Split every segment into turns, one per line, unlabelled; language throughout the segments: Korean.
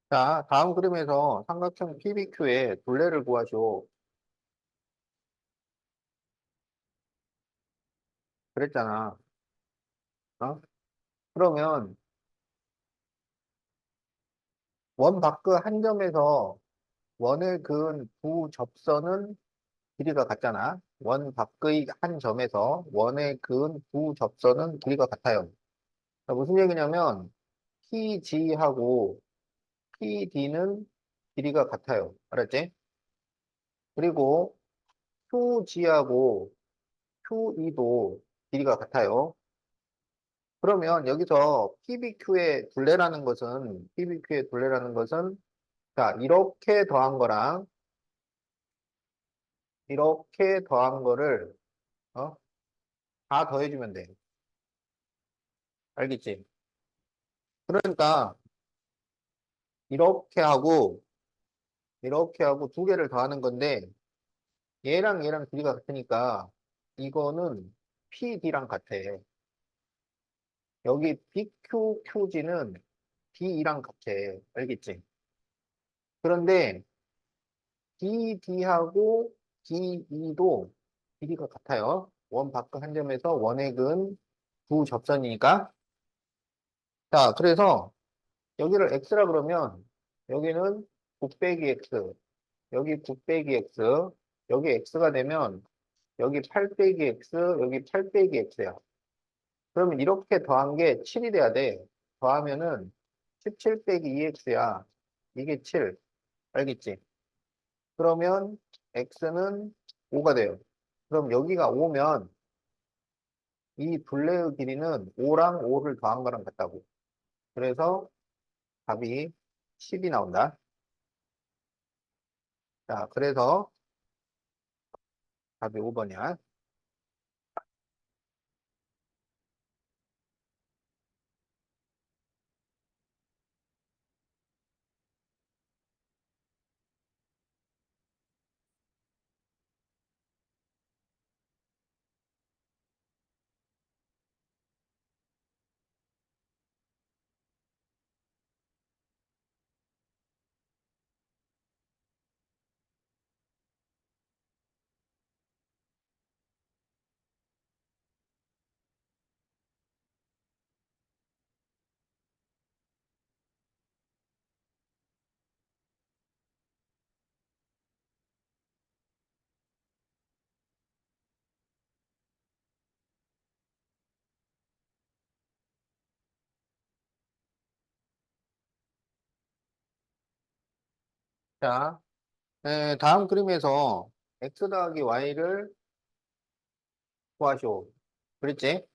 자, 다음 그림에서 삼각형 PBQ의 둘레를 구하시오. 그랬잖아. 어? 그러면 원 바크 한 점에서 원을 그은 두 접선은 길이가 같잖아. 원 바크의 한 점에서 원을 그은 두 접선은 길이가 같아요. 자, 무슨 얘기냐면 PG하고 PD는 길이가 같아요. 알았지? 그리고 QG하고 QE도 길이가 같아요. 그러면 여기서 PBQ의 둘레라는 것은, 자, 이렇게 더한 거랑, 이렇게 더한 거를, 어? 다 더해주면 돼. 알겠지? 그러니까, 이렇게 하고, 이렇게 하고 두 개를 더하는 건데, 얘랑 길이가 같으니까, 이거는 PD랑 같아. 여기 BQQG는 DE랑 같아. 알겠지? 그런데, DD하고 DE도 길이가 같아요. 원 바깥 한 점에서 원액은 두 접선이니까. 자, 그래서 여기를 x라 그러면 여기는 9 빼기 x, 여기 9 빼기 x, 여기 x가 되면 여기 8 빼기 x, 여기 8 빼기 x야. 그러면 이렇게 더한 게 7이 돼야 돼. 더하면은 17 빼기 2x야. 이게 7. 알겠지? 그러면 x는 5가 돼요. 그럼 여기가 5면 이 둘레의 길이는 5랑 5를 더한 거랑 같다고. 그래서 답이 10이 나온다. 자, 그래서 답이 5번이야. 자, 다음 그림에서 x 더하기 y를 구하시오. 그랬지?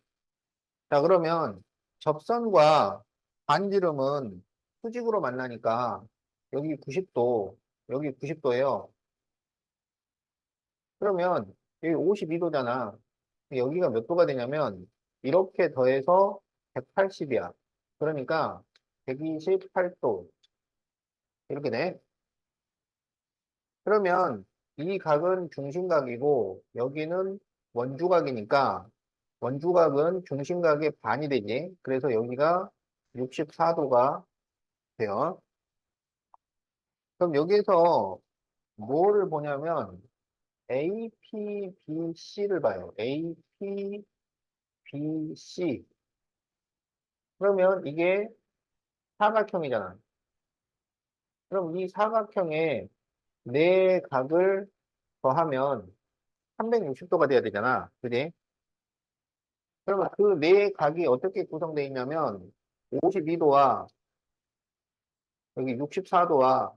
자, 그러면 접선과 반지름은 수직으로 만나니까 여기 90도, 여기 90도예요. 그러면 여기 52도잖아. 여기가 몇 도가 되냐면 이렇게 더해서 180이야. 그러니까 128도 이렇게 돼. 그러면 이 각은 중심각이고 여기는 원주각이니까 원주각은 중심각의 반이 되지. 그래서 여기가 64도가 돼요. 그럼 여기서 뭐를 보냐면 APBC를 봐요. APBC. 그러면 이게 사각형이잖아. 그럼 이 사각형에 네 각을 더하면 360도가 돼야 되잖아. 그지? 그러면 그 네 각이 어떻게 구성되어 있냐면 52도와 여기 64도와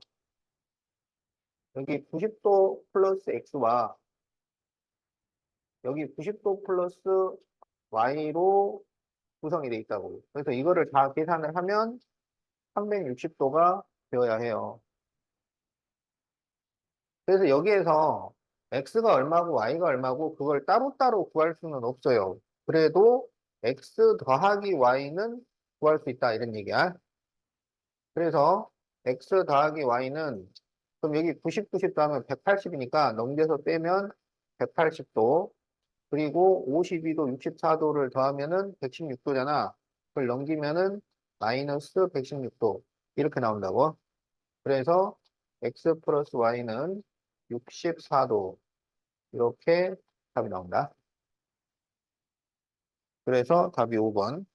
여기 90도 플러스 X와 여기 90도 플러스 Y로 구성이 되어 있다고. 그래서 이거를 다 계산을 하면 360도가 되어야 해요. 그래서 여기에서 x가 얼마고 y가 얼마고 그걸 따로따로 구할 수는 없어요. 그래도 x 더하기 y는 구할 수 있다 이런 얘기야. 그래서 x 더하기 y는 그럼 여기 90, 90 더하면 180이니까 넘겨서 빼면 180도 그리고 52도, 64도를 더하면은 116도잖아. 그걸 넘기면은 마이너스 116도 이렇게 나온다고. 그래서 x 플러스 y는 64도. 이렇게 답이 나온다. 그래서 답이 5번.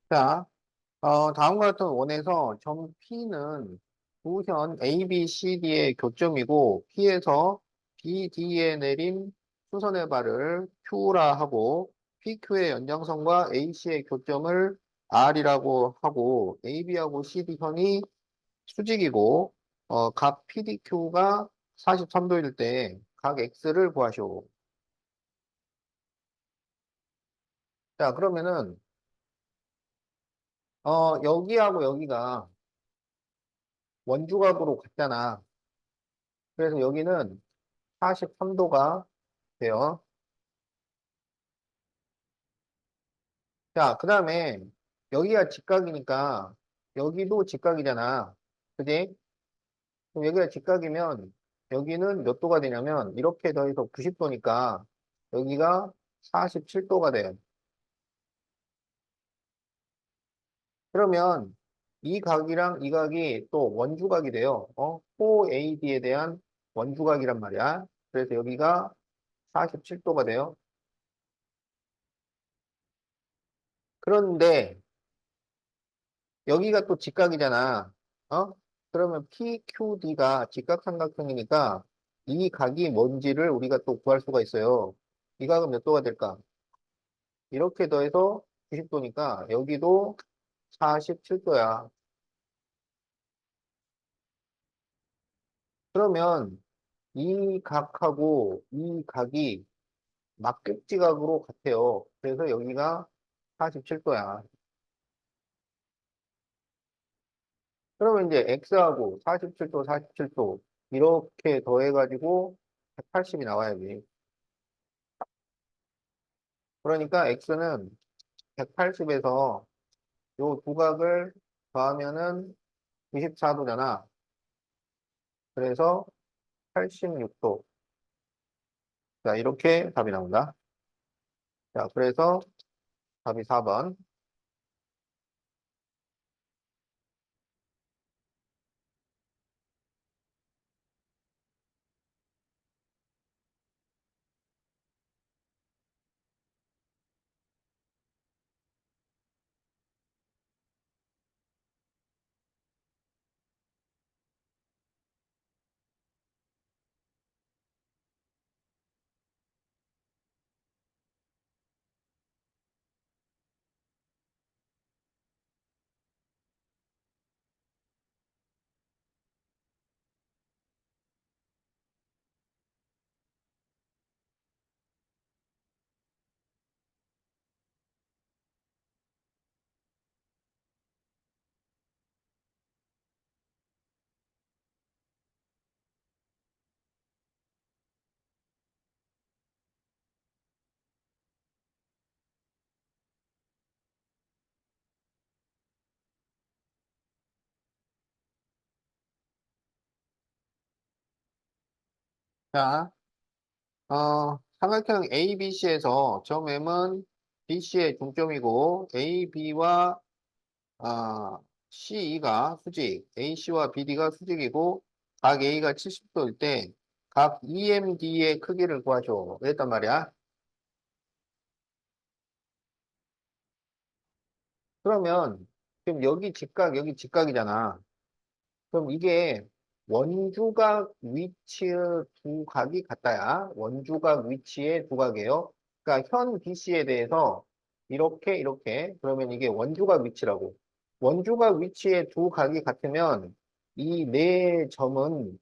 자, 다음과 같은 원에서 점 P는 우선 A, B, C, D의 교점이고 P에서 B, D에 내린 수선의 발을 Q라 하고 PQ의 연장선과 AC의 교점을 R이라고 하고 AB하고 CD선이 수직이고 각 PDQ가 43도일 때 각 X를 구하시오. 자, 그러면은 여기하고 여기가 원주각으로 같잖아. 그래서 여기는 43도가 돼요. 자, 그 다음에 여기가 직각이니까 여기도 직각이잖아. 그지? 그럼 여기가 직각이면 여기는 몇 도가 되냐면 이렇게 더해서 90도니까 여기가 47도가 돼요. 그러면 이 각이랑 이 각이 또 원주각이 돼요. OAD에 대한 원주각이란 말이야. 그래서 여기가 47도가 돼요. 그런데 여기가 또 직각이잖아. 어? 그러면 PQD가 직각삼각형이니까 이 각이 뭔지를 우리가 또 구할 수가 있어요. 이 각은 몇 도가 될까? 이렇게 더해서 90도니까 여기도 47도야. 그러면 이 각하고 이 각이 막백지각으로 같아요. 그래서 여기가 47도야. 그러면 이제 X하고 47도, 47도 이렇게 더해가지고 180이 나와야지. 그러니까 X는 180에서 요 두 각을 더하면은 94도잖아. 그래서 86도. 자, 이렇게 답이 나온다. 자, 그래서 답이 4번. 자, 삼각형 ABC에서 점 M은 BC의 중점이고 AB와 CE가 수직, AC와 BD가 수직이고 각 A가 70도일 때 각 EMD의 크기를 구하죠. 그랬단 말이야. 그러면 지금 여기 직각, 여기 직각이잖아. 그럼 이게 원주각 위치의 두 각이 같다야. 원주각 위치의 두 각이에요. 그러니까 현 BC에 대해서 이렇게 그러면 이게 원주각 위치라고. 원주각 위치의 두 각이 같으면 이 네 점은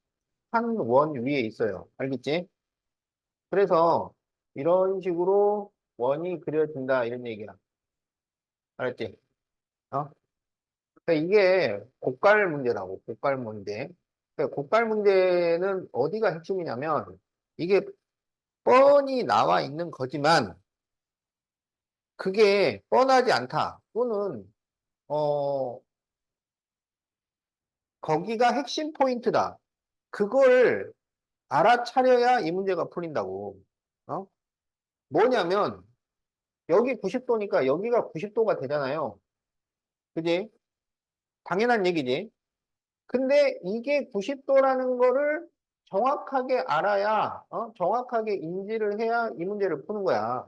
한 원 위에 있어요. 알겠지? 그래서 이런 식으로 원이 그려진다 이런 얘기야. 알았지? 어? 그러니까 이게 고갈 문제라고, 고갈 문제. 그러니까 고갈 문제는 어디가 핵심이냐면, 이게 뻔히 나와 있는 거지만, 그게 뻔하지 않다. 또는, 어, 거기가 핵심 포인트다. 그걸 알아차려야 이 문제가 풀린다고. 어? 뭐냐면, 여기 90도니까 여기가 90도가 되잖아요. 그지? 당연한 얘기지. 근데 이게 90도라는 거를 정확하게 알아야, 정확하게 인지를 해야 이 문제를 푸는 거야.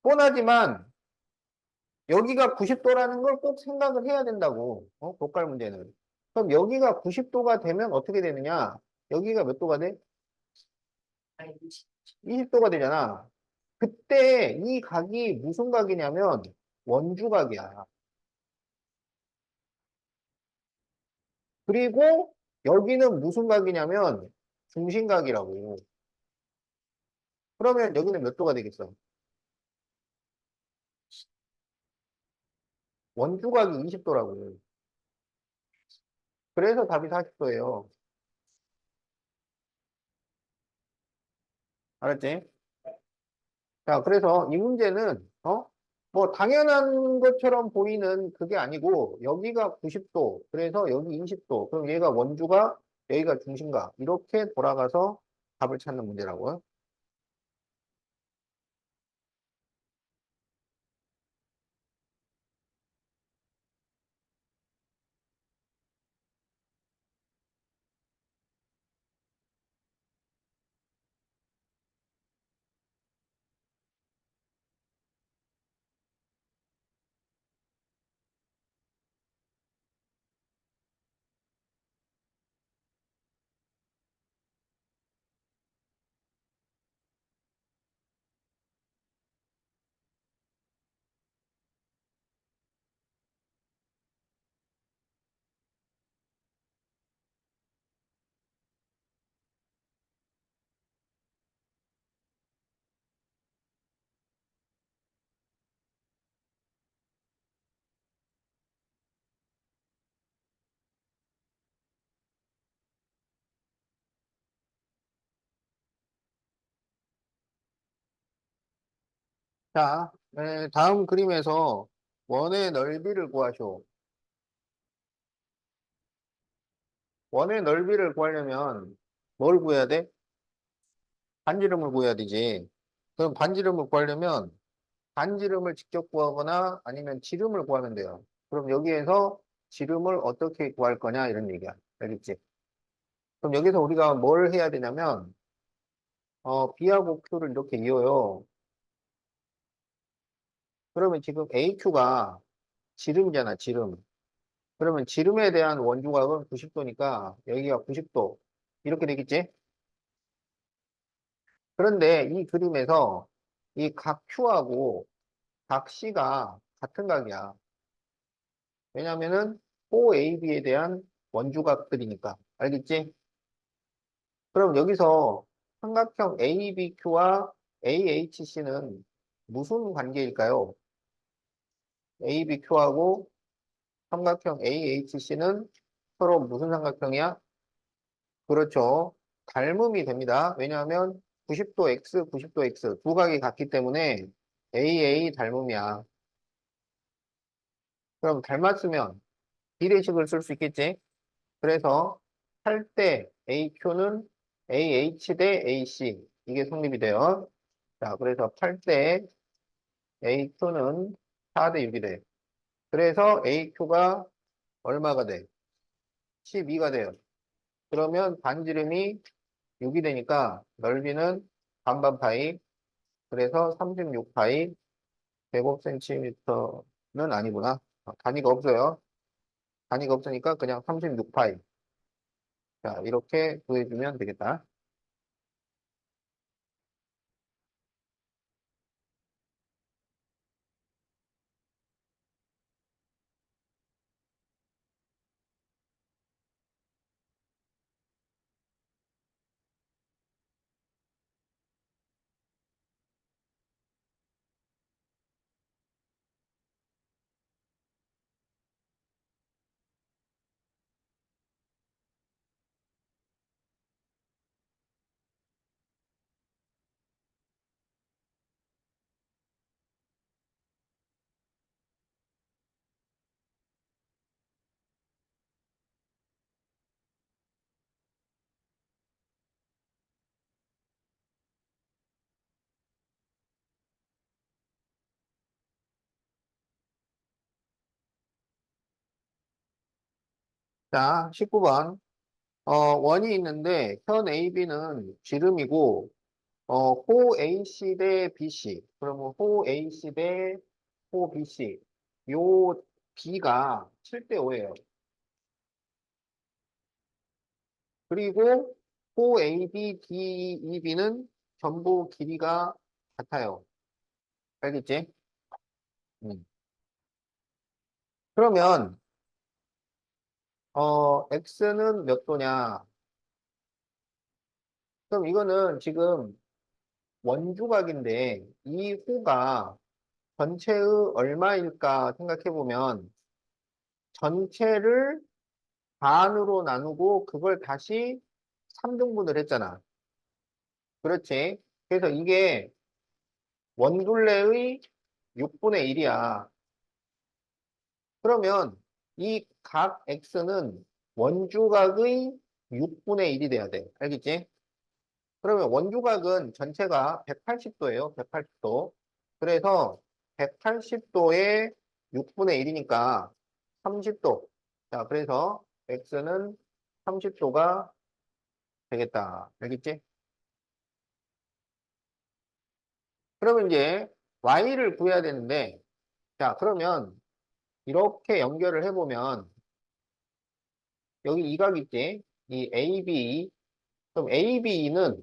뻔하지만 여기가 90도라는 걸 꼭 생각을 해야 된다고, 고갈 문제는. 그럼 여기가 90도가 되면 어떻게 되느냐? 여기가 몇 도가 돼? 20도가 되잖아. 그때 이 각이 무슨 각이냐면 원주각이야. 그리고 여기는 무슨 각이냐면 중심각이라고. 그러면 여기는 몇 도가 되겠어? 원주각이 20도라고. 그래서 답이 40도예요. 알았지? 자, 그래서 이 문제는, 뭐, 당연한 것처럼 보이는 그게 아니고, 여기가 90도, 그래서 여기 20도, 그럼 얘가 원주가, 여기가 중심각, 이렇게 돌아가서 답을 찾는 문제라고요. 자, 다음 그림에서 원의 넓이를 구하시오. 원의 넓이를 구하려면 뭘 구해야 돼? 반지름을 구해야 되지. 그럼 반지름을 구하려면 반지름을 직접 구하거나 아니면 지름을 구하면 돼요. 그럼 여기에서 지름을 어떻게 구할 거냐 이런 얘기야. 알겠지? 그럼 여기서 우리가 뭘 해야 되냐면 B하고 Q를 이렇게 이어요. 그러면 지금 AQ가 지름이잖아, 지름. 그러면 지름에 대한 원주각은 90도니까 여기가 90도. 이렇게 되겠지? 그런데 이 그림에서 이 각 Q하고 각 C가 같은 각이야. 왜냐면은 OAB에 대한 원주각들이니까. 알겠지? 그럼 여기서 삼각형 ABQ와 AHC는 무슨 관계일까요? ABQ하고 삼각형 AHC는 서로 무슨 삼각형이야? 그렇죠. 닮음이 됩니다. 왜냐하면 90도 X, 90도 X 두 각이 같기 때문에 AA 닮음이야. 그럼 닮았으면 비례식을 쓸 수 있겠지? 그래서 할 때 AQ는 AH 대 AC 이게 성립이 돼요. 자, 그래서 8대 AQ는 4대 6이 돼. 그래서 AQ가 얼마가 돼? 12가 돼요. 그러면 반지름이 6이 되니까 넓이는 반반 파이. 그래서 36 파이 105cm는 아니구나. 단위가 없어요. 단위가 없으니까 그냥 36 파이. 자, 이렇게 구해주면 되겠다. 자, 19번. 원이 있는데, 현 AB는 지름이고, 호 AC 대 BC. 그러면 호 AC 대 호 BC. 요 B가 7대 5예요. 그리고 호 AB, DEB는 전부 길이가 같아요. 알겠지? 음. 그러면, X는 몇 도냐? 그럼 이거는 지금 원주각인데, 이 호가 전체의 얼마일까 생각해보면, 전체를 반으로 나누고 그걸 다시 3등분을 했잖아. 그렇지? 그래서 이게 원둘레의 6분의 1이야. 그러면 이 각 x는 원주각의 6분의 1이 돼야 돼. 알겠지? 그러면 원주각은 전체가 180도예요. 180도. 그래서 180도에 6분의 1이니까 30도. 자, 그래서 x는 30도가 되겠다. 알겠지? 그러면 이제 y를 구해야 되는데, 자, 그러면 이렇게 연결을 해보면, 여기 이 각 있지? 이 AB. 그럼 AB는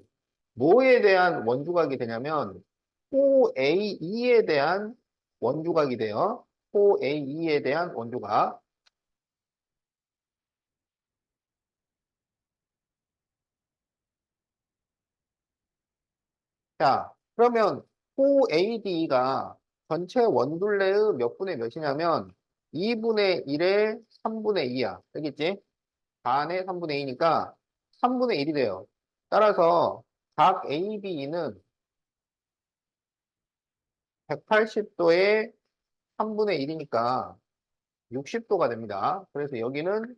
뭐에 대한 원주각이 되냐면, OAE에 대한 원주각이 돼요. OAE에 대한 원주각. 자, 그러면 OAD가 전체 원둘레의 몇 분의 몇이냐면, 2분의 1에 3분의 2야. 알겠지? 반의 3분의 2니까 3분의 1이 돼요. 따라서 각 AB는 180도에 3분의 1이니까 60도가 됩니다. 그래서 여기는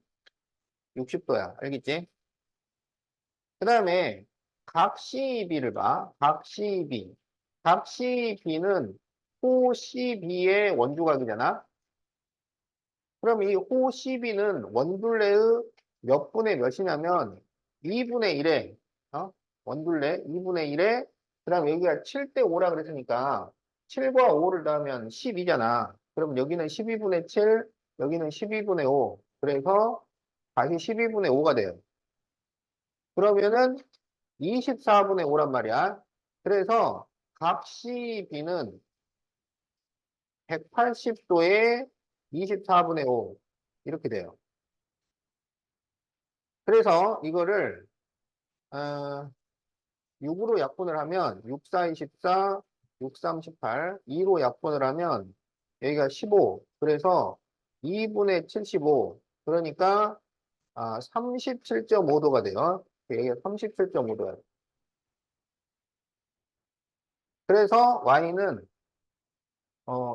60도야. 알겠지? 그 다음에 각 CB를 봐. 각 CB. 각 CB는 호 CB의 원주각이잖아. 그럼 이 호 CB는 원둘레의 몇 분의 몇이냐면 2분의 1에 원둘레 2분의 1에 그다음 여기가 7대 5라 그랬으니까 7과 5를 더하면 12잖아. 그럼 여기는 12분의 7, 여기는 12분의 5. 그래서 다시 12분의 5가 돼요. 그러면은 24분의 5란 말이야. 그래서 각 CB는 180도에 24분의 5 이렇게 돼요. 그래서 이거를 6으로 약분을 하면 6, 4, 24, 6, 3, 18, 2로 약분을 하면 여기가 15. 그래서 2분의 75. 그러니까 37.5도가 돼요. 여기가 37.5도예요. 그래서 y는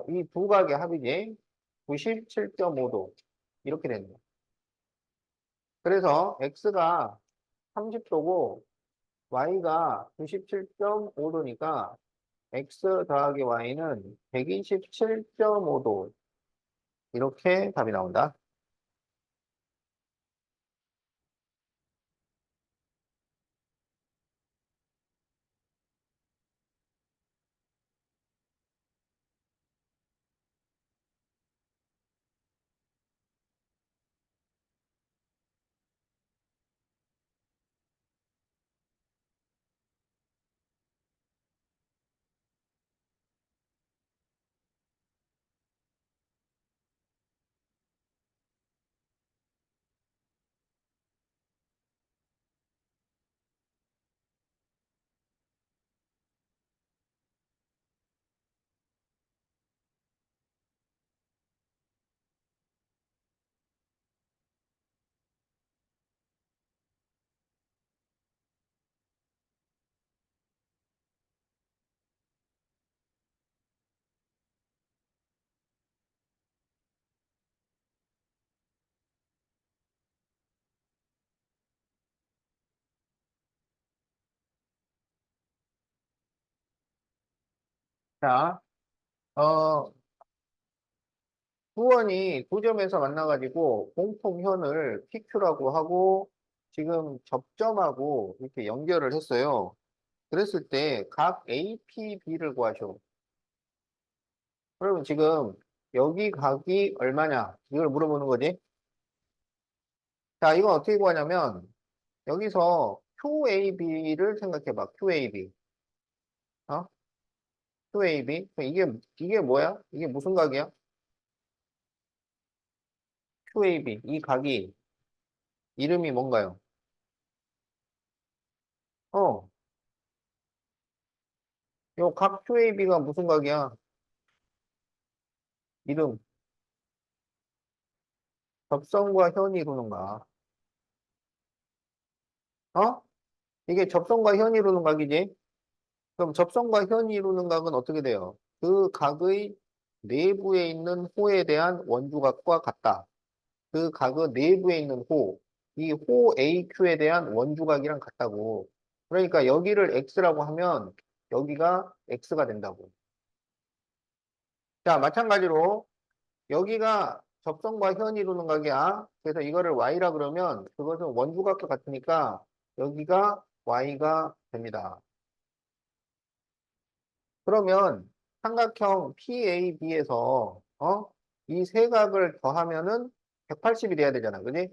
이 두 각의 합이지 97.5도 이렇게 되는 거예요. 그래서 x가 30도고 y가 97.5도니까 x 더하기 y는 127.5도. 이렇게 답이 나온다. 자, 어, 수원이 두 점에서 만나가지고 공통현을 PQ라고 하고 지금 접점하고 이렇게 연결을 했어요. 그랬을 때 각 APB를 구하셔. 그러면 지금 여기 각이 얼마냐? 이걸 물어보는 거지. 자, 이건 어떻게 구하냐면 여기서 QAB를 생각해봐. QAB. 어? QAB. 이게 뭐야? 이게 무슨 각이야? QAB. 이 각이 이름이 뭔가요? 어, 요 각 QAB가 무슨 각이야? 이름. 접선과 현이 이루는 각. 어? 이게 접선과 현이 이루는 각이지? 그럼 접선과 현이 이루는 각은 어떻게 돼요? 그 각의 내부에 있는 호에 대한 원주각과 같다. 그 각의 내부에 있는 호, 이 호 AQ에 대한 원주각이랑 같다고. 그러니까 여기를 X라고 하면 여기가 X가 된다고. 자, 마찬가지로 여기가 접선과 현이 이루는 각이야. 그래서 이거를 Y라 그러면 그것은 원주각과 같으니까 여기가 Y가 됩니다. 그러면 삼각형 PAB에서 이 세 각을 더하면은 180이 돼야 되잖아. 그지?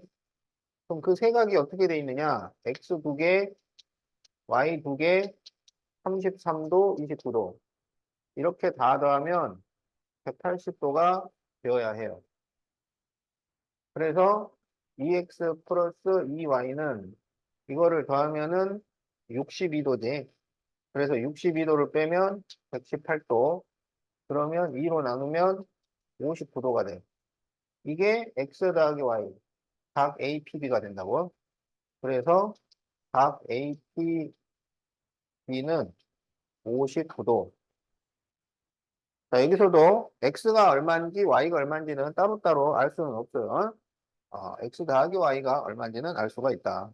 그럼 그 세 각이 어떻게 돼 있느냐? X 두 개, Y 두 개, 33도, 29도. 이렇게 다 더하면 180도가 되어야 해요. 그래서 2X 플러스 2Y는 이거를 더하면은 62도지. 그래서 62도를 빼면 118도. 그러면 2로 나누면 59도가 돼. 이게 X 더하기 Y, 각 APB가 된다고. 그래서 각 APB는 59도. 자, 여기서도 X가 얼마인지 Y가 얼마인지는 따로따로 알 수는 없어요. X 더하기 Y가 얼마인지는 알 수가 있다.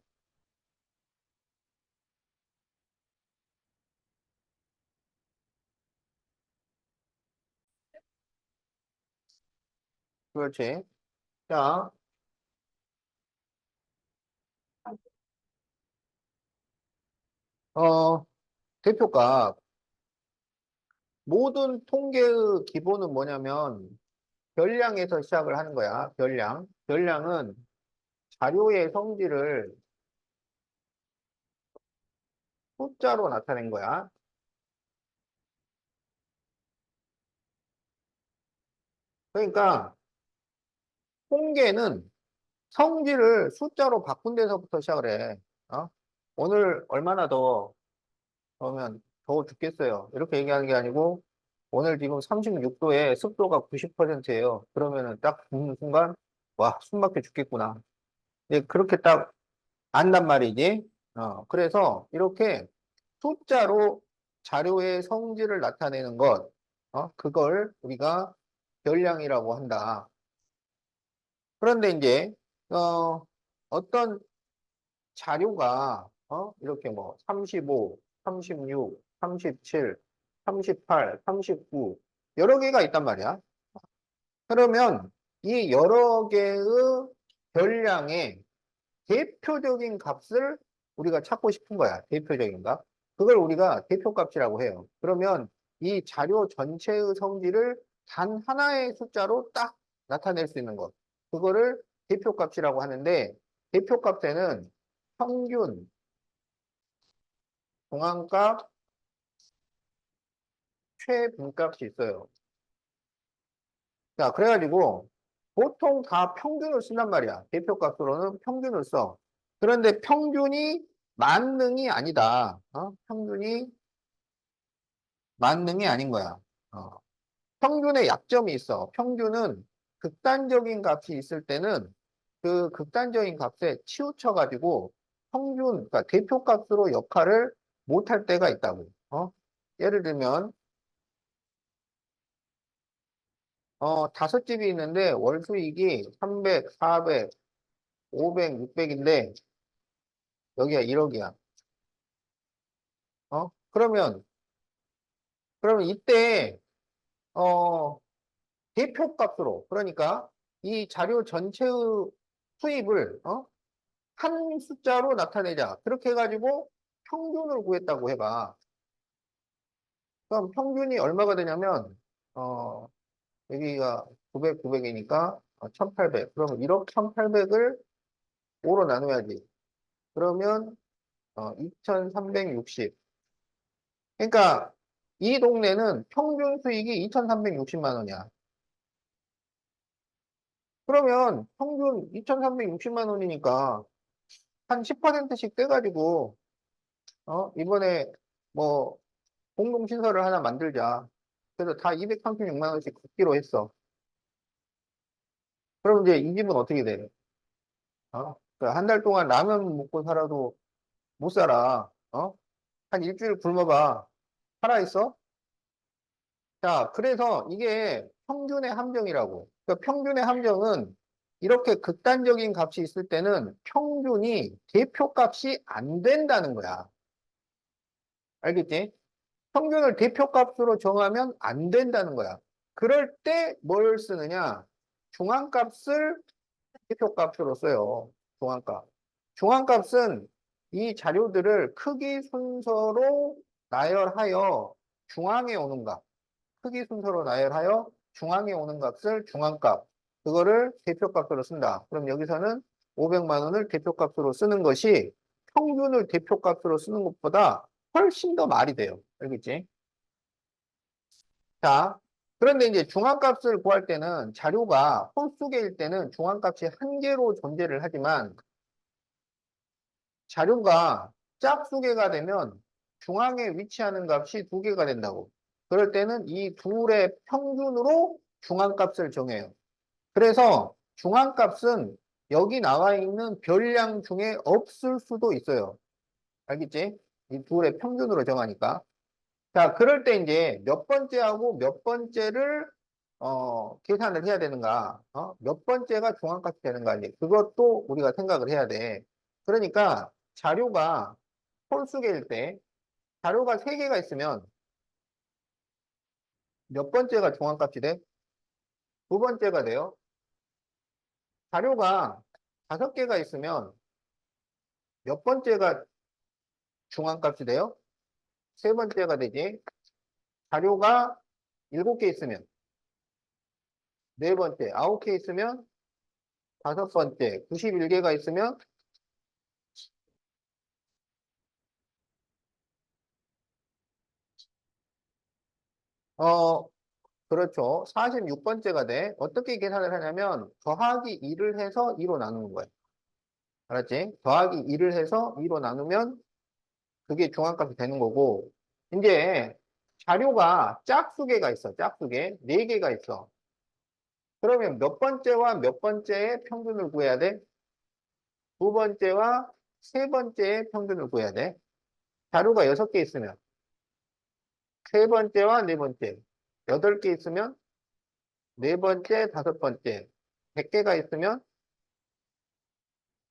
그렇지. 자, 어, 대표값. 모든 통계의 기본은 뭐냐면 별량에서 시작을 하는 거야. 별량. 별량은 자료의 성질을 숫자로 나타낸 거야. 그러니까 통계는 성질을 숫자로 바꾼 데서부터 시작을 해. 어? 오늘 얼마나 더워? 그러면 더워 죽겠어요. 이렇게 얘기하는 게 아니고 오늘 지금 36도에 습도가 90%예요. 그러면은 딱 듣는 순간 와, 숨 막혀 죽겠구나. 이제 그렇게 딱 안단 말이지. 그래서 이렇게 숫자로 자료의 성질을 나타내는 것, 그걸 우리가 별량이라고 한다. 그런데 이제 어떤 자료가 이렇게 뭐 35, 36, 37, 38, 39 여러 개가 있단 말이야. 그러면 이 여러 개의 별량의 대표적인 값을 우리가 찾고 싶은 거야. 대표적인 값. 그걸 우리가 대표값이라고 해요. 그러면 이 자료 전체의 성질을 단 하나의 숫자로 딱 나타낼 수 있는 것. 그거를 대표값이라고 하는데 대표값에는 평균, 중앙값, 최분값이 있어요. 자, 그래가지고 보통 다 평균을 쓴단 말이야. 대표값으로는 평균을 써. 그런데 평균이 만능이 아니다. 평균이 만능이 아닌 거야. 어. 평균에 약점이 있어. 평균은 극단적인 값이 있을 때는 그 극단적인 값에 치우쳐가지고 평균, 그러니까 대표값으로 역할을 못할 때가 있다고. 예를 들면, 다섯 집이 있는데 월 수익이 300, 400, 500, 600인데 여기가 1억이야. 그러면 그러면 이때, 어, 대표값으로, 그러니까 이 자료 전체의 수입을, 한 숫자로 나타내자. 그렇게 해가지고 평균을 구했다고 해봐. 그럼 평균이 얼마가 되냐면, 어, 여기가 900, 900이니까 1800. 그러면 1억 1800을 5로 나눠야지. 그러면 2360. 그러니까 이 동네는 평균 수익이 2360만 원이야. 그러면 평균 2360만 원이니까 한 10%씩 떼가지고 이번에 뭐 공동시설을 하나 만들자. 그래서 다 236만 원씩 걷기로 했어. 그럼 이제 이 집은 어떻게 돼? 그러니까 한 달 동안 라면 먹고 살아도 못 살아. 한 일주일 굶어봐. 살아있어? 자, 그래서 이게 평균의 함정이라고. 그러니까 평균의 함정은 이렇게 극단적인 값이 있을 때는 평균이 대표값이 안 된다는 거야. 알겠지? 평균을 대표값으로 정하면 안 된다는 거야. 그럴 때 뭘 쓰느냐? 중앙값을 대표값으로 써요. 중앙값. 중앙값은 이 자료들을 크기 순서로 나열하여 중앙에 오는 값. 크기 순서로 나열하여 중앙에 오는 값을 중앙값. 그거를 대표값으로 쓴다. 그럼 여기서는 500만 원을 대표값으로 쓰는 것이 평균을 대표값으로 쓰는 것보다 훨씬 더 말이 돼요. 알겠지? 자, 그런데 이제 중앙값을 구할 때는 자료가 홀수 개일 때는 중앙값이 한 개로 존재를 하지만 자료가 짝수 개가 되면 중앙에 위치하는 값이 두 개가 된다고. 그럴 때는 이 둘의 평균으로 중앙값을 정해요. 그래서 중앙값은 여기 나와 있는 별량 중에 없을 수도 있어요. 알겠지? 이 둘의 평균으로 정하니까. 자, 그럴 때 이제 몇 번째하고 몇 번째를 계산을 해야 되는가? 몇 번째가 중앙값이 되는가? 이제 그것도 우리가 생각을 해야 돼. 그러니까 자료가 홀수계일 때 자료가 세개가 있으면 몇 번째가 중앙값이 돼? 두 번째가 돼요. 자료가 5개가 있으면 몇 번째가 중앙값이 돼요? 세 번째가 되지. 자료가 7개 있으면 네 번째, 9개 있으면 다섯 번째, 91개가 있으면 어 그렇죠. 46번째가 돼. 어떻게 계산을 하냐면 더하기 2를 해서 2로 나누는 거예요. 알았지? 더하기 2를 해서 2로 나누면 그게 중앙값이 되는 거고 이제 자료가 짝수개가 있어. 짝수개. 4개가 있어. 그러면 몇 번째와 몇 번째의 평균을 구해야 돼? 두 번째와 세 번째의 평균을 구해야 돼. 자료가 6개 있으면 세 번째와 네 번째. 8개 있으면 네 번째, 다섯 번째. 100개가 있으면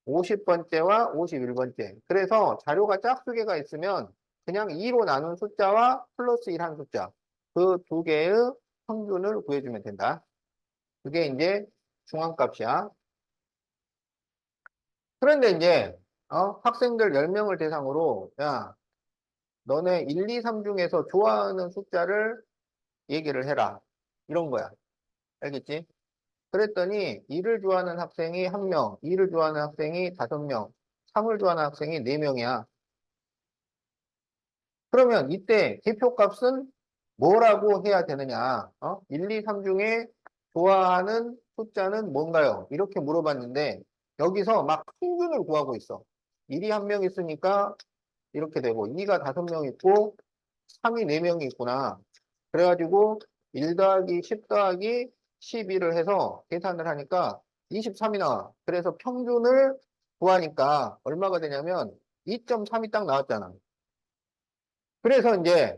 50번째와 51번째. 그래서 자료가 짝수개가 있으면 그냥 2로 나눈 숫자와 플러스 1 한 숫자. 그 두 개의 평균을 구해주면 된다. 그게 이제 중앙값이야. 그런데 이제 학생들 10명을 대상으로 야, 너네 1, 2, 3 중에서 좋아하는 숫자를 얘기를 해라. 이런 거야. 알겠지? 그랬더니 2를 좋아하는 학생이 1명, 2를 좋아하는 학생이 5명, 3을 좋아하는 학생이 4명이야. 그러면 이때 대표값은 뭐라고 해야 되느냐? 1, 2, 3 중에 좋아하는 숫자는 뭔가요? 이렇게 물어봤는데 여기서 막 평균을 구하고 있어. 1이 1명 있으니까 이렇게 되고 2가 5명 있고 3이 4명이 있구나. 그래가지고 1 더하기 10 더하기 12를 해서 계산을 하니까 23이 나와. 그래서 평균을 구하니까 얼마가 되냐면 2.3이 딱 나왔잖아. 그래서 이제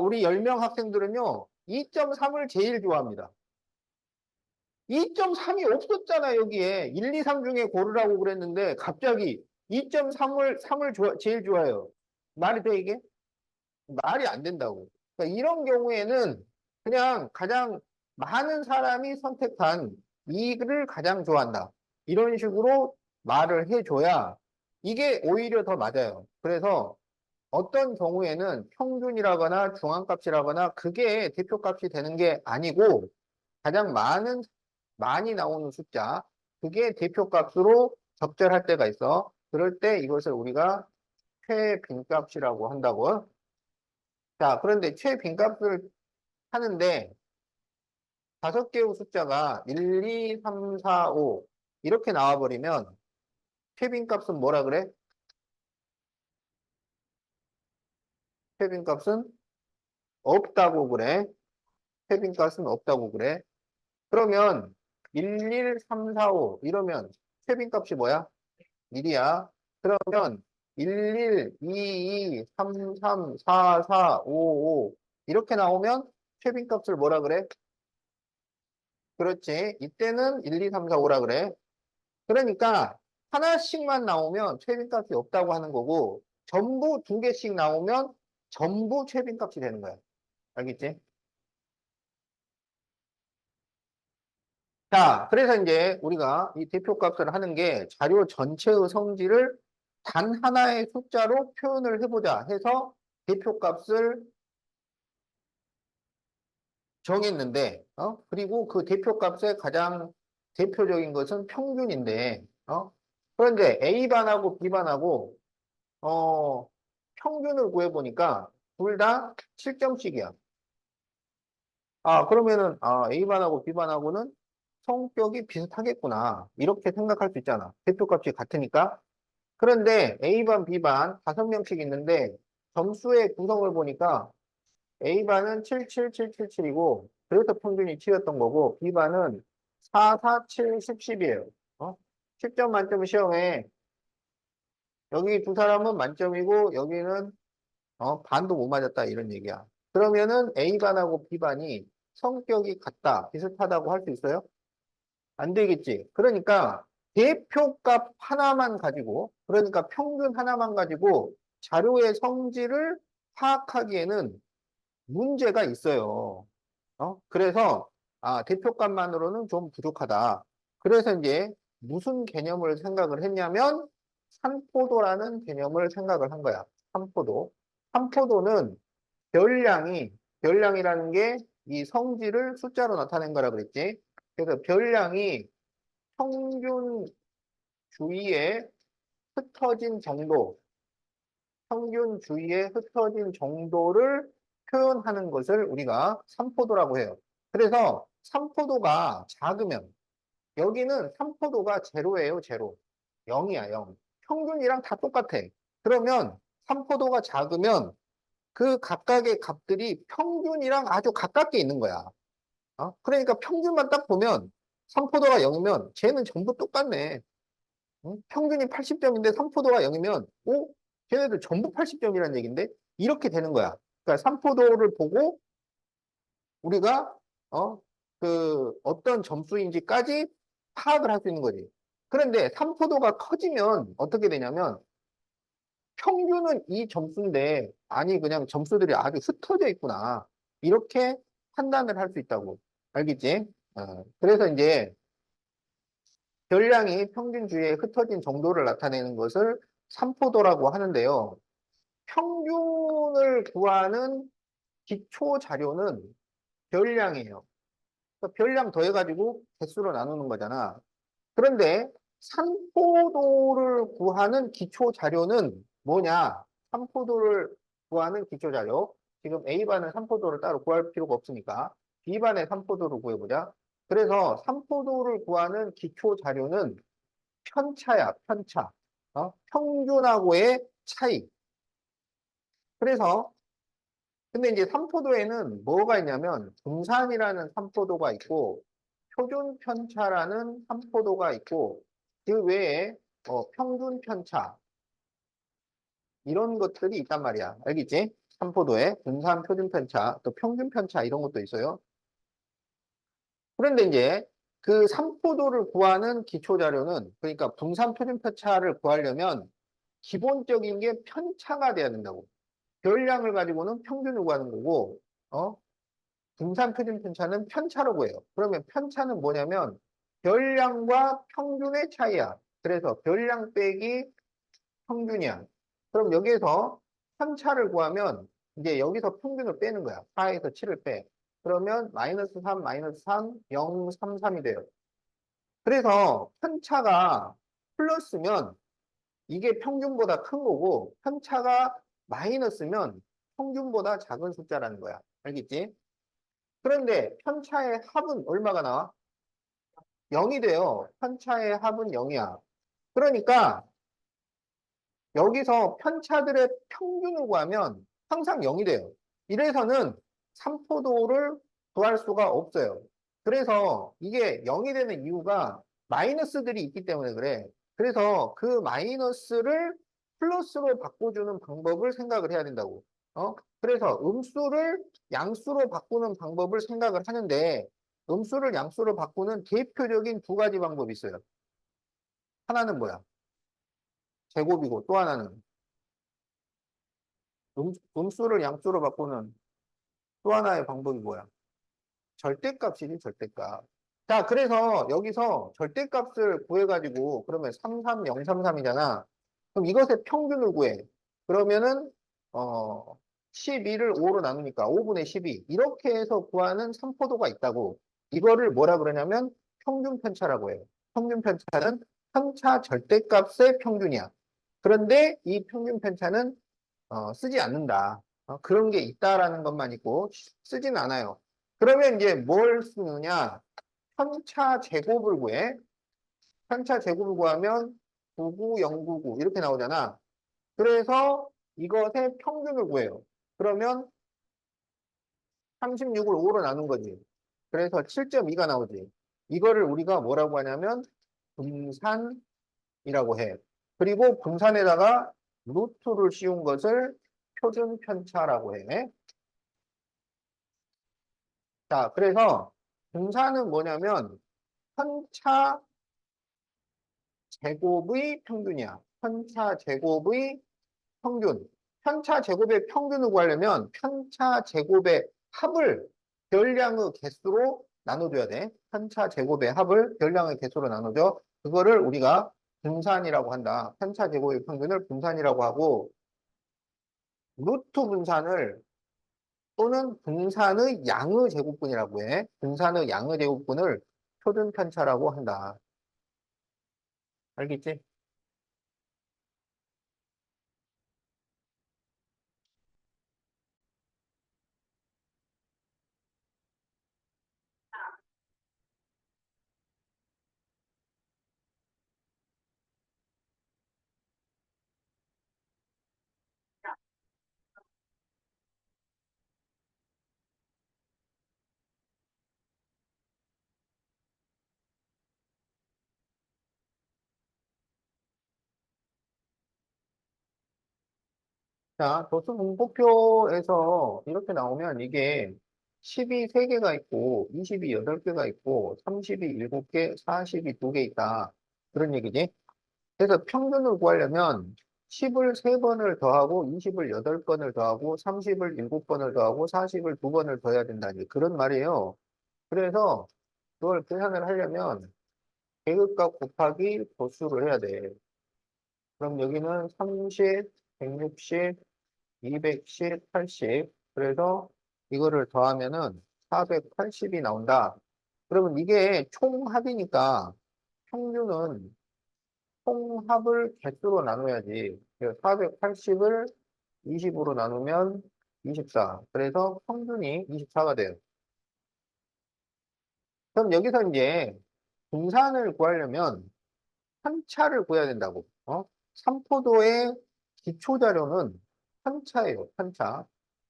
우리 10명 학생들은요, 2.3을 제일 좋아합니다. 2.3이 없었잖아, 여기에. 1, 2, 3 중에 고르라고 그랬는데, 갑자기 2.3을 제일 좋아해요. 말이 돼, 이게? 말이 안 된다고. 그러니까 이런 경우에는 그냥 가장 많은 사람이 선택한 이를 가장 좋아한다. 이런 식으로 말을 해줘야 이게 오히려 더 맞아요. 그래서 어떤 경우에는 평균이라거나 중앙값이라거나 그게 대표값이 되는 게 아니고 가장 많이 나오는 숫자, 그게 대표값으로 적절할 때가 있어. 그럴 때 이것을 우리가 최빈값이라고 한다고. 자, 그런데 최빈값을 하는데 다섯 개의 숫자가 1, 2, 3, 4, 5 이렇게 나와버리면 최빈값은 뭐라 그래? 최빈값은 없다고 그래. 최빈값은 없다고 그래. 그러면 1, 1, 3, 4, 5 이러면 최빈값이 뭐야? 1이야. 그러면 1, 1, 2, 2, 3, 3, 4, 4, 5, 5 이렇게 나오면 최빈값을 뭐라 그래? 그렇지. 이때는 1, 2, 3, 4, 5라 그래. 그러니까 하나씩만 나오면 최빈값이 없다고 하는 거고 전부 두 개씩 나오면 전부 최빈값이 되는 거야. 알겠지? 자, 그래서 이제 우리가 이 대표값을 하는 게 자료 전체의 성질을 단 하나의 숫자로 표현을 해보자 해서 대표값을 정했는데, 그리고 그 대표값의 가장 대표적인 것은 평균인데, 그런데 A반하고 B반하고, 평균을 구해보니까 둘 다 7점씩이야. 아, 그러면은, A반하고 B반하고는 성격이 비슷하겠구나. 이렇게 생각할 수 있잖아. 대표값이 같으니까. 그런데 A반, B반 5명씩 있는데 점수의 구성을 보니까 A반은 77777이고 그래서 평균이 7이었던 거고 B반은 447, 10, 10이에요. 10점 만점 시험에 여기 두 사람은 만점이고 여기는 반도 못 맞았다 이런 얘기야. 그러면은 A반하고 B반이 성격이 같다, 비슷하다고 할 수 있어요? 안 되겠지. 그러니까 대표값 하나만 가지고, 그러니까 평균 하나만 가지고 자료의 성질을 파악하기에는 문제가 있어요. 그래서 대표값만으로는 좀 부족하다. 그래서 이제 무슨 개념을 생각을 했냐면 산포도라는 개념을 생각을 한 거야. 산포도. 산포도는 별량이, 별량이라는 게 이 성질을 숫자로 나타낸 거라 그랬지. 그래서 별량이 평균 주위에 흩어진 정도, 평균 주위에 흩어진 정도를 표현하는 것을 우리가 삼포도라고 해요. 그래서 삼포도가 작으면, 여기는 삼포도가 제로예요, 제로. 0이야, 0. 평균이랑 다 똑같아. 그러면 삼포도가 작으면 그 각각의 값들이 평균이랑 아주 가깝게 있는 거야. 그러니까 평균만 딱 보면 삼포도가 0이면 쟤는 전부 똑같네. 응? 평균이 80점인데 삼포도가 0이면, 걔네들 전부 80점이라는 얘기인데? 이렇게 되는 거야. 그러니까 삼포도를 보고 우리가, 어떤 점수인지까지 파악을 할 수 있는 거지. 그런데 삼포도가 커지면 어떻게 되냐면, 평균은 이 점수인데, 아니, 그냥 점수들이 아주 흩어져 있구나. 이렇게 판단을 할 수 있다고. 알겠지? 그래서 이제, 별량이 평균 주위에 흩어진 정도를 나타내는 것을 삼포도라고 하는데요. 평균을 구하는 기초 자료는 별량이에요. 그러니까 별량 더해가지고 개수로 나누는 거잖아. 그런데 산포도를 구하는 기초 자료는 뭐냐? 산포도를 구하는 기초 자료. 지금 A반은 산포도를 따로 구할 필요가 없으니까 B반의 산포도를 구해보자. 그래서 산포도를 구하는 기초 자료는 편차야, 편차. 평균하고의 차이. 그래서, 근데 이제 삼포도에는 뭐가 있냐면, 분산이라는 삼포도가 있고, 표준 편차라는 삼포도가 있고, 그 외에, 평균 편차, 이런 것들이 있단 말이야. 알겠지? 삼포도에 분산, 표준 편차, 또 평균 편차, 이런 것도 있어요. 그런데 이제, 그 삼포도를 구하는 기초 자료는, 그러니까 분산, 표준 편차를 구하려면, 기본적인 게 편차가 돼야 된다고. 별량을 가지고는 평균을 구하는 거고 어? 분산 표준 편차는 편차로 구해요. 그러면 편차는 뭐냐면 별량과 평균의 차이야. 그래서 별량 빼기 평균이야. 그럼 여기에서 편차를 구하면 이제 여기서 평균을 빼는 거야. 4에서 7을 빼. 그러면 마이너스 3, 마이너스 3, 0, 3, 3이 돼요. 그래서 편차가 플러스면 이게 평균보다 큰 거고 편차가 마이너스면 평균보다 작은 숫자라는 거야. 알겠지? 그런데 편차의 합은 얼마가 나와? 0이 돼요. 편차의 합은 0이야. 그러니까 여기서 편차들의 평균을 구하면 항상 0이 돼요. 이래서는 삼포도를 구할 수가 없어요. 그래서 이게 0이 되는 이유가 마이너스들이 있기 때문에 그래. 그래서 그 마이너스를 플러스로 바꿔주는 방법을 생각을 해야 된다고. 그래서 음수를 양수로 바꾸는 방법을 생각을 하는데 음수를 양수로 바꾸는 대표적인 두 가지 방법이 있어요. 하나는 뭐야? 제곱이고 또 하나는 음수를 양수로 바꾸는 또 하나의 방법이 뭐야? 절대값이지, 절대값. 자, 그래서 여기서 절대값을 구해가지고, 그러면 33033이잖아. 그럼 이것의 평균을 구해. 그러면은, 어, 12를 5로 나누니까 5분의 12. 이렇게 해서 구하는 삼포도가 있다고. 이거를 뭐라 그러냐면 평균 편차라고 해요. 평균 편차는 편차 절대값의 평균이야. 그런데 이 평균 편차는 쓰지 않는다. 그런 게 있다라는 것만 있고 쓰진 않아요. 그러면 이제 뭘 쓰느냐? 편차 제곱을 구해. 편차 제곱을 구하면 99099 이렇게 나오잖아. 그래서 이것의 평균을 구해요. 그러면 36을 5로 나눈 거지. 그래서 7.2가 나오지. 이거를 우리가 뭐라고 하냐면 분산이라고 해. 그리고 분산에다가 루트를 씌운 것을 표준 편차라고 해. 자, 그래서 분산은 뭐냐면 편차 제곱의 평균이야. 편차 제곱의 평균. 편차 제곱의 평균을 구하려면 편차 제곱의 합을 별량의 개수로 나눠줘야 돼. 편차 제곱의 합을 별량의 개수로 나눠줘. 그거를 우리가 분산이라고 한다. 편차 제곱의 평균을 분산이라고 하고 루트 분산을 또는 분산의 양의 제곱분이라고 해. 분산의 양의 제곱분을 표준 편차라고 한다. 알겠지? 자, 도수 분포표에서 이렇게 나오면 이게 10이 3개가 있고, 20이 8개가 있고, 30이 7개, 40이 2개 있다. 그런 얘기지. 그래서 평균을 구하려면 10을 3번을 더하고, 20을 8번을 더하고, 30을 7번을 더하고, 40을 2번을 더해야 된다니. 그런 말이에요. 그래서 그걸 계산을 하려면 계급값 곱하기 도수를 해야 돼. 그럼 여기는 30, 160, 210, 80. 그래서 이거를 더하면은 480이 나온다. 그러면 이게 총합이니까 평균은 총합을 개수로 나눠야지. 480을 20으로 나누면 24. 그래서 평균이 24가 돼요. 그럼 여기서 이제 분산을 구하려면 편차를 구해야 된다고. 삼포도의 기초 자료는 편차예요, 편차.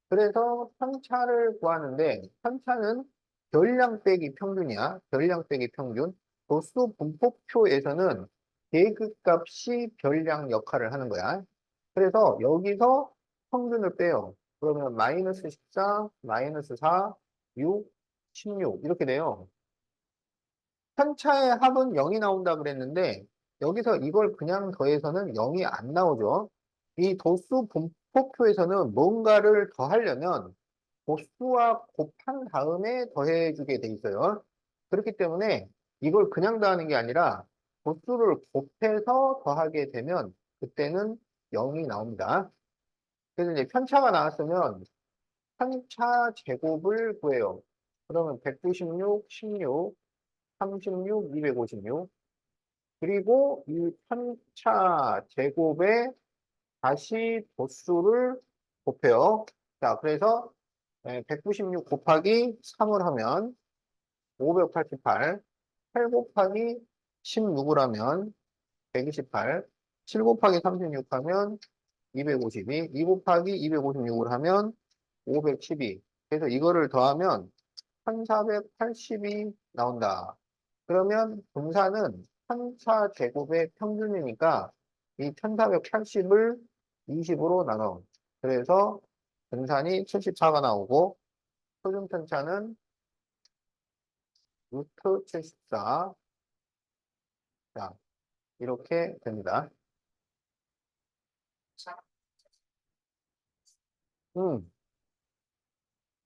그래서 편차를 구하는데 편차는 별량 빼기 평균이야. 별량 빼기 평균. 도수 분포표에서는 계급값이 별량 역할을 하는 거야. 그래서 여기서 평균을 빼요. 그러면 마이너스 14, 마이너스 4, 6, 16 이렇게 돼요. 편차의 합은 0이 나온다 그랬는데 여기서 이걸 그냥 더해서는 0이 안 나오죠. 이 도수 분포표에서는 뭔가를 더하려면 보수와 곱한 다음에 더해주게 돼 있어요. 그렇기 때문에 이걸 그냥 더하는 게 아니라 보수를 곱해서 더하게 되면 그때는 0이 나옵니다. 그래서 이제 편차가 나왔으면 편차 제곱을 구해요. 그러면 196, 16, 36, 256. 그리고 이 편차 제곱에 다시 보수를 곱해요. 자, 그래서 196 곱하기 3을 하면 588, 8 곱하기 16을 하면 128, 7 곱하기 36 하면 252, 2 곱하기 256을 하면 512. 그래서 이거를 더하면 1480이 나온다. 그러면 분사는 편차 제곱의 평균이니까 이 1480을 20으로 나눠. 그래서 분산이 74가 나오고 표준 편차는 루트 74. 자, 이렇게 됩니다. 음,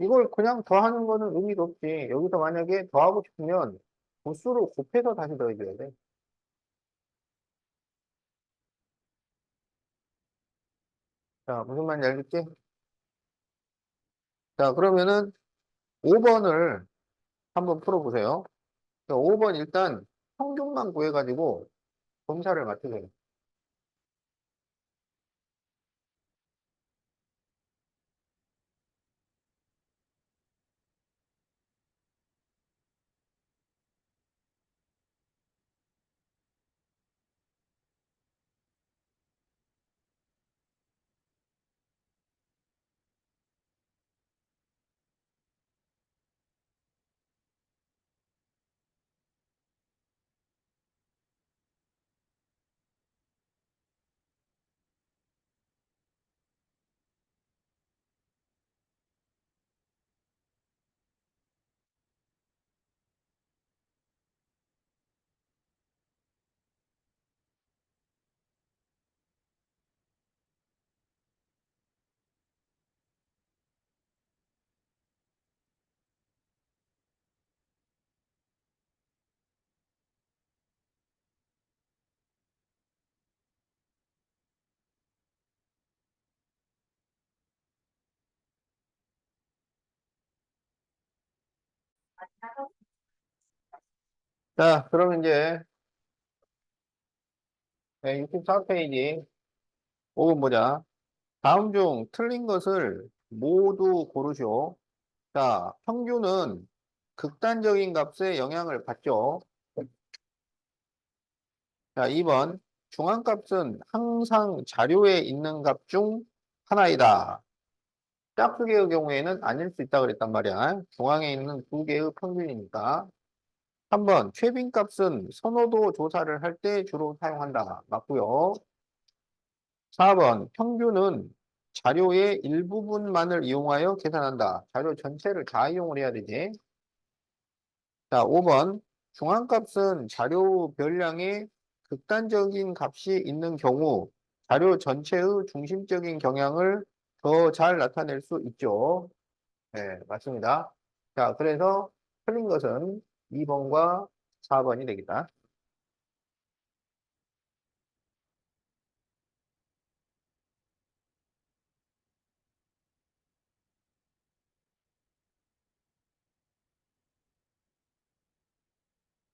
이걸 그냥 더하는 거는 의미가 없지. 여기서 만약에 더하고 싶으면 보수를 곱해서 다시 더해줘야 돼. 자, 무슨 말인지 알겠지? 자, 그러면은 5번을 한번 풀어보세요. 5번 일단 평균만 구해가지고 검사를 맡으세요. 자, 그럼 이제 64페이지 5번 보자. 다음 중 틀린 것을 모두 고르시오. 자, 평균은 극단적인 값에 영향을 받죠. 자, 2번. 중앙값은 항상 자료에 있는 값 중 하나이다. 짝수계의 경우에는 아닐 수 있다 그랬단 말이야. 중앙에 있는 두 개의 평균이니까. 3번. 최빈값은 선호도 조사를 할 때 주로 사용한다. 맞고요. 4번. 평균은 자료의 일부분만을 이용하여 계산한다. 자료 전체를 다 이용을 해야 되지. 자, 5번. 중앙값은 자료 별량에 극단적인 값이 있는 경우 자료 전체의 중심적인 경향을 더 잘 나타낼 수 있죠. 네, 맞습니다. 자, 그래서 틀린 것은 2번과 4번이 되겠다.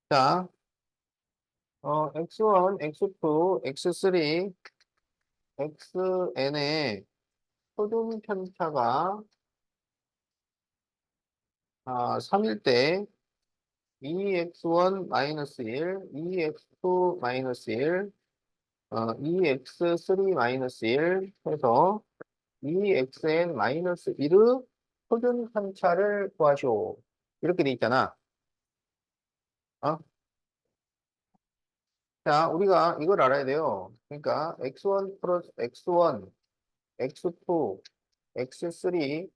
자, x1, x2, x3, xn의 표준 편차가 3일 때 2x1 마이너스 1, 2x2 마이너스 1, 2x3 마이너스 1 해서 2xn 마이너스 1의 표준 편차를 구하시오. 이렇게 돼 있잖아. 어? 자, 우리가 이걸 알아야 돼요. 그러니까 x1 플러스 x1, x2, x3,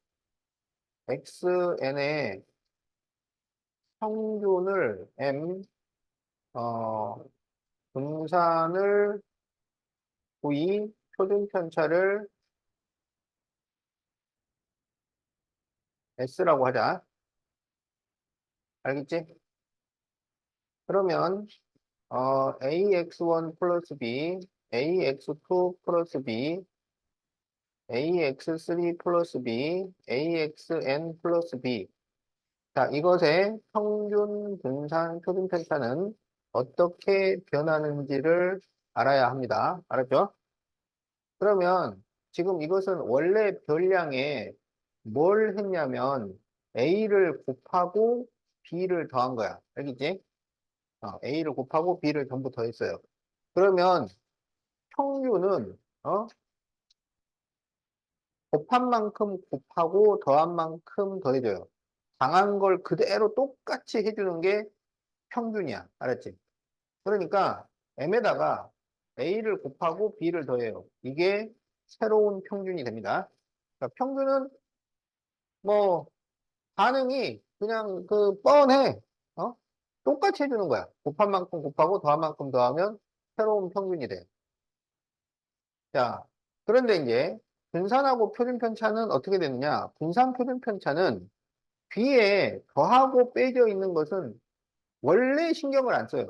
xn의 평균을 m 분산을 v 표준 편차를 S라고 하자. 알겠지? 그러면 AX1 플러스 B, AX2 플러스 B, AX3 플러스 B, AXN 플러스 B. 자, 이것의 평균 분산 표준 편차는 어떻게 변하는지를 알아야 합니다. 알았죠? 그러면 지금 이것은 원래 별량에 뭘 했냐면 A를 곱하고 B를 더한 거야. 알겠지? A를 곱하고 B를 전부 더했어요. 그러면 평균은 곱한 만큼 곱하고 더한 만큼 더해줘요. 당한 걸 그대로 똑같이 해주는 게 평균이야. 알았지? 그러니까 M에다가 A를 곱하고 B를 더해요. 이게 새로운 평균이 됩니다. 그러니까 평균은 뭐 반응이 그냥 그 뻔해. 어? 똑같이 해주는 거야. 곱한 만큼 곱하고 더한 만큼 더하면 새로운 평균이 돼. 자, 그런데 이제 분산하고 표준편차는 어떻게 되느냐? 분산 표준편차는 뒤에 더하고 빼져 있는 것은 원래 신경을 안 써요.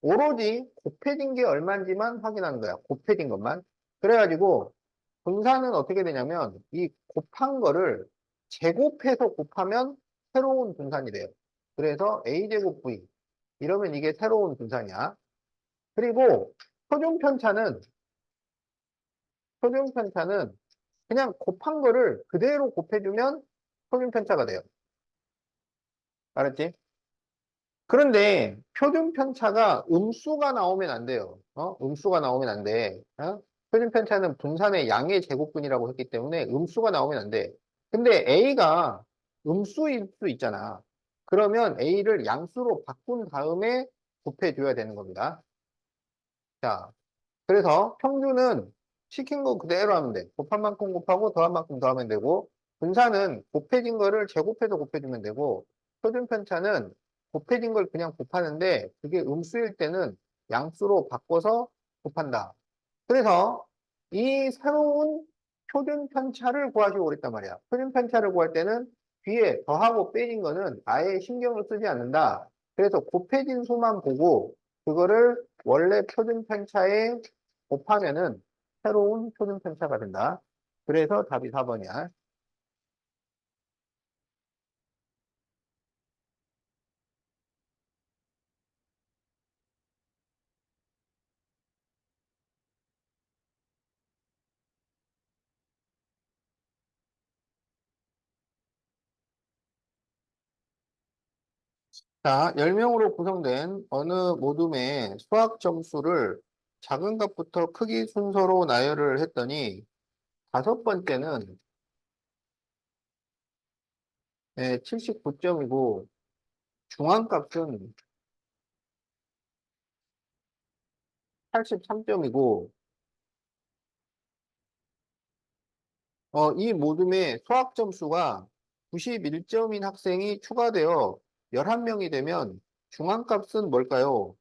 오로지 곱해진 게 얼마인지만 확인하는 거야. 곱해진 것만. 그래가지고 분산은 어떻게 되냐면 이 곱한 거를 제곱해서 곱하면 새로운 분산이 돼요. 그래서 A제곱 V 이러면 이게 새로운 분산이야. 그리고 표준편차는 그냥 곱한 거를 그대로 곱해주면 표준편차가 돼요. 알았지? 그런데 표준편차가 음수가 나오면 안 돼요. 음수가 나오면 안 돼. 표준편차는 분산의 양의 제곱근이라고 했기 때문에 음수가 나오면 안 돼. 근데 A가 음수일 수 있잖아. 그러면 A를 양수로 바꾼 다음에 곱해줘야 되는 겁니다. 자, 그래서 평균은 시킨 거 그대로 하면 돼. 곱한 만큼 곱하고 더한 만큼 더하면 되고, 분산은 곱해진 거를 제곱해서 곱해주면 되고, 표준편차는 곱해진 걸 그냥 곱하는데, 그게 음수일 때는 양수로 바꿔서 곱한다. 그래서 이 새로운 표준편차를 구하시고 그랬단 말이야. 표준편차를 구할 때는 뒤에 더하고 빼진 거는 아예 신경을 쓰지 않는다. 그래서 곱해진 수만 보고 그거를 원래 표준편차에 곱하면은 새로운 표준편차가 된다. 그래서 답이 4번이야. 자, 10명으로 구성된 어느 모둠의 수학 점수를 작은 것부터 크기 순서로 나열을 했더니 다섯 번째는 79점이고 중앙값은 83점이고 이 모둠의 수학 점수가 91점인 학생이 추가되어 11명이 되면 중앙값은 뭘까요?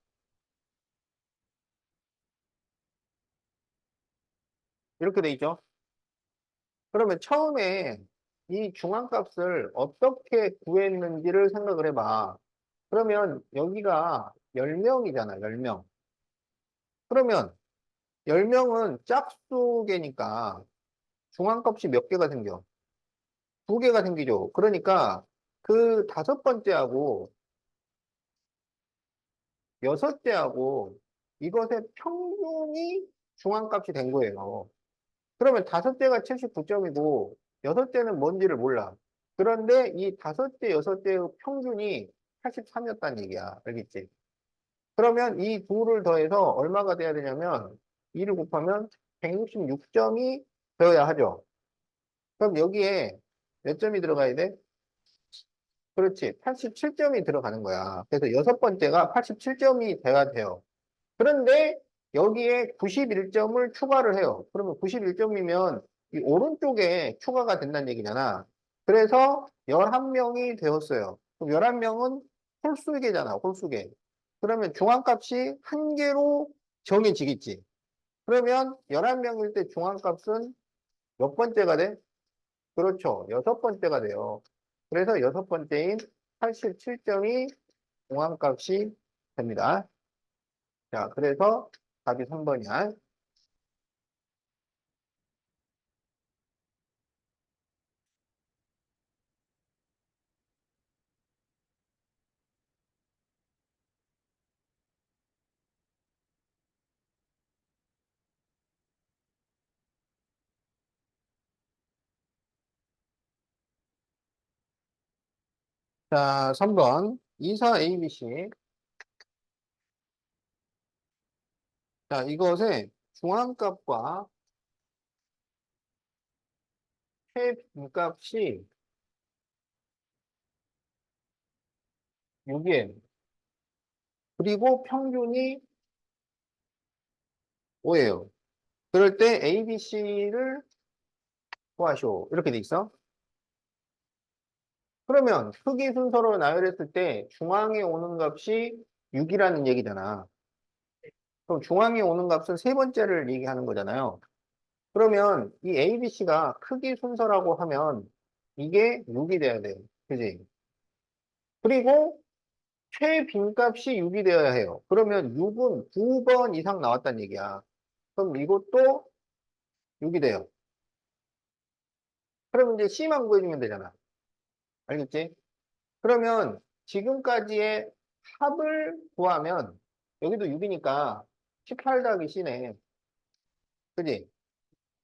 이렇게 돼 있죠. 그러면 처음에 이 중앙값을 어떻게 구했는지를 생각을 해봐. 그러면 여기가 10명이잖아, 10명. 그러면 10명은 짝수개니까 중앙값이 몇 개가 생겨? 두 개가 생기죠. 그러니까 그 다섯 번째하고 여섯째하고 이것의 평균이 중앙값이 된 거예요. 그러면 다섯째가 79점이고 여섯째는 뭔지를 몰라. 그런데 이 다섯째, 여섯째의 평균이 83이었다는 얘기야. 알겠지? 그러면 이 둘을 더해서 얼마가 돼야 되냐면 2를 곱하면 166점이 되어야 하죠. 그럼 여기에 몇 점이 들어가야 돼? 그렇지. 87점이 들어가는 거야. 그래서 여섯 번째가 87점이 돼야 돼요. 그런데 여기에 91점을 추가를 해요. 그러면 91점이면 이 오른쪽에 추가가 된다는 얘기잖아. 그래서 11명이 되었어요. 그럼 11명은 홀수계잖아, 홀수계. 그러면 중앙값이 한 개로 정해지겠지. 그러면 11명일 때 중앙값은 몇 번째가 돼? 그렇죠. 여섯 번째가 돼요. 그래서 여섯 번째인 87점이 공항값이 됩니다. 자, 그래서 답이 3번이야. 자, 3번. 이사 ABC. 자, 이것의 중앙값과 최빈값이 6이에요. 그리고 평균이 5예요. 그럴 때 ABC를 구하시오. 이렇게 돼 있어. 그러면 크기 순서로 나열했을 때 중앙에 오는 값이 6이라는 얘기잖아. 그럼 중앙에 오는 값은 세 번째를 얘기하는 거잖아요. 그러면 이 ABC가 크기 순서라고 하면 이게 6이 돼야 돼요. 그지? 그리고 최빈값이 6이 되어야 해요. 그러면 6은 9번 이상 나왔다는 얘기야. 그럼 이것도 6이 돼요. 그럼 이제 C만 구해주면 되잖아. 알겠지? 그러면 지금까지의 합을 구하면 여기도 6이니까 18 더하기 C네. 그지?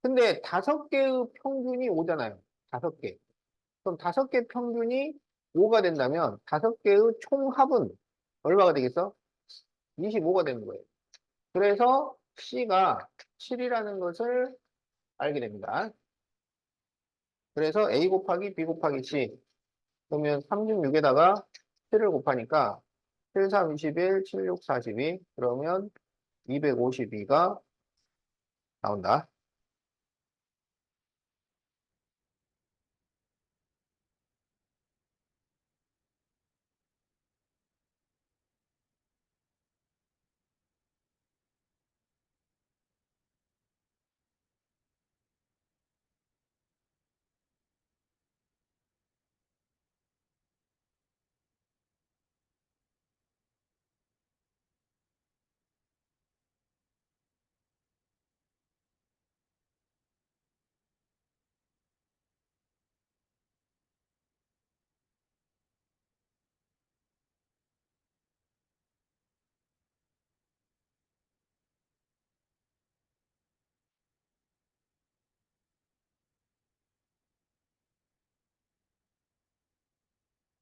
근데 다섯 개의 평균이 5잖아요. 다섯 개. 그럼 다섯 개 평균이 5가 된다면 다섯 개의 총합은 얼마가 되겠어? 25가 되는 거예요. 그래서 C가 7이라는 것을 알게 됩니다. 그래서 A 곱하기 B 곱하기 C. 그러면 36에다가 7을 곱하니까 7, 3, 21, 7, 6, 42. 그러면 252가 나온다.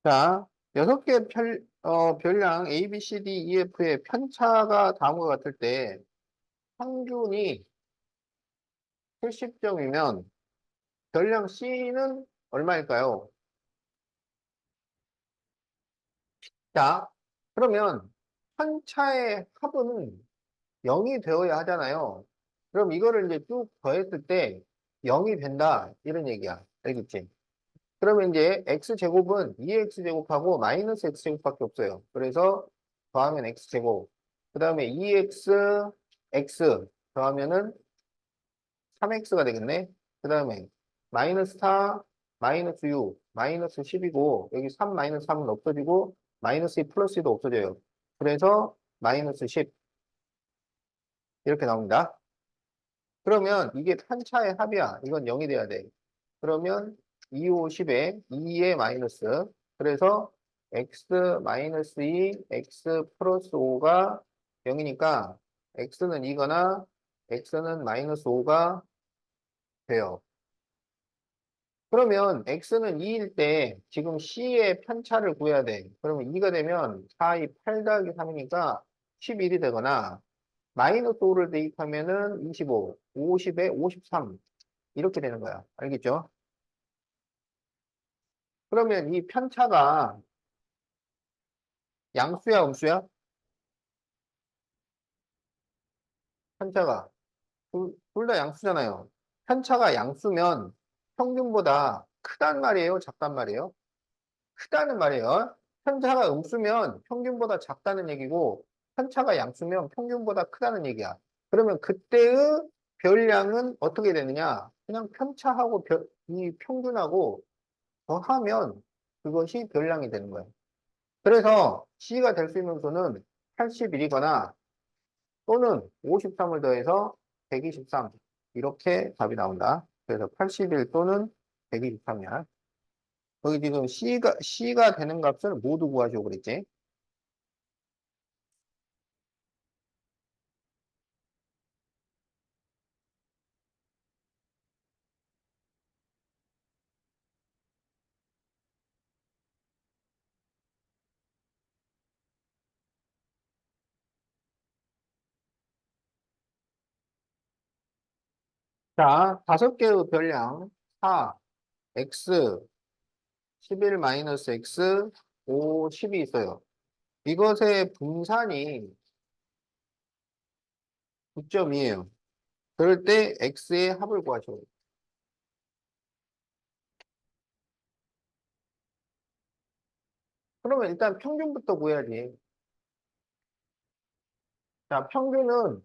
자, 여섯 개 별량 A, B, C, D, E, F의 편차가 다음과 같을 때 평균이 70점이면 별량 C는 얼마일까요? 자, 그러면 편차의 합은 0이 되어야 하잖아요. 그럼 이거를 이제 쭉 더했을 때 0이 된다. 이런 얘기야. 알겠지? 그러면 이제 x제곱은 2x제곱하고 마이너스 x제곱밖에 없어요. 그래서 더하면 x제곱. 그 다음에 2x 더하면은 3x가 되겠네. 그 다음에 마이너스 4, 마이너스 6, 마이너스 10이고 여기 3 마이너스 3은 없어지고 마이너스 2 플러스 2도 없어져요. 그래서 마이너스 10 이렇게 나옵니다. 그러면 이게 편차의 합이야. 이건 0이 돼야 돼. 그러면 2, 5, 10에 2의 마이너스. 그래서 x 마이너스 2, x 플러스 5가 0이니까 x는 2거나 x는 마이너스 5가 돼요. 그러면 x는 2일 때 지금 c의 편차를 구해야 돼. 그러면 2가 되면 4, 2, 8 더하기 3이니까 11이 되거나 마이너스 5를 대입하면은 25, 50에 53 이렇게 되는 거야. 알겠죠? 그러면 이 편차가 양수야, 음수야? 편차가 둘 다 양수잖아요. 편차가 양수면 평균보다 크단 말이에요, 작단 말이에요? 크다는 말이에요. 편차가 음수면 평균보다 작다는 얘기고 편차가 양수면 평균보다 크다는 얘기야. 그러면 그때의 별량은 어떻게 되느냐? 그냥 편차하고 이 평균하고 더하면 그것이 별량이 되는 거예요. 그래서 C가 될 수 있는 수는 81이거나 또는 53을 더해서 123 이렇게 답이 나온다. 그래서 81 또는 123이야. 여기 지금 C가 되는 값을 모두 구하시오 그랬지? 자, 다섯 개의 별량 4, x, 11 마이너스 x, 5, 10이 있어요. 이것의 분산이 9점이에요. 그럴 때 x의 합을 구하셔야 돼요. 그러면 일단 평균부터 구해야지. 자, 평균은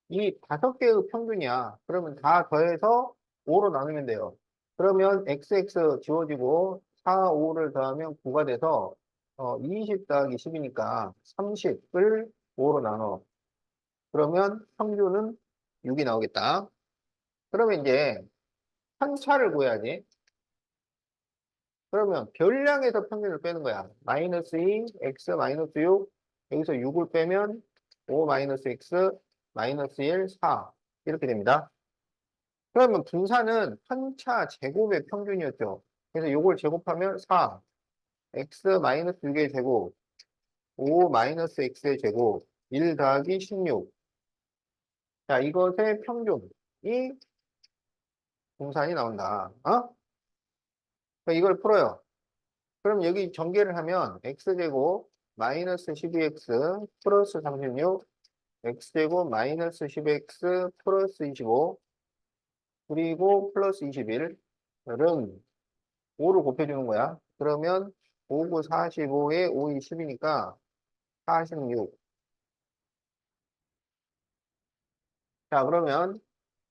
이 다섯 개의 평균이야. 그러면 다 더해서 5로 나누면 돼요. 그러면 XX 지워지고 4, 5를 더하면 9가 돼서 20 더하기 10이니까 30을 5로 나눠. 그러면 평균은 6이 나오겠다. 그러면 이제 편차를 구해야지. 그러면 별량에서 평균을 빼는 거야. 마이너스 2, x 마이너스 6. 여기서 6을 빼면 5 마이너스 x 마이너스 1, 4. 이렇게 됩니다. 그러면 분산은 편차 제곱의 평균이었죠. 그래서 이걸 제곱하면 4, x 마이너스 6의 제곱, 5 마이너스 x의 제곱, 1 더하기 16. 자, 이것의 평균이 분산이 나온다. 어? 그럼 이걸 풀어요. 그럼 여기 전개를 하면 x제곱 마이너스 12x 플러스 36, x제곱 마이너스 10x 플러스 25, 그리고 플러스 21은 5를 곱해주는 거야. 그러면 5, 9, 45에 5, 2, 10이니까 46. 자, 그러면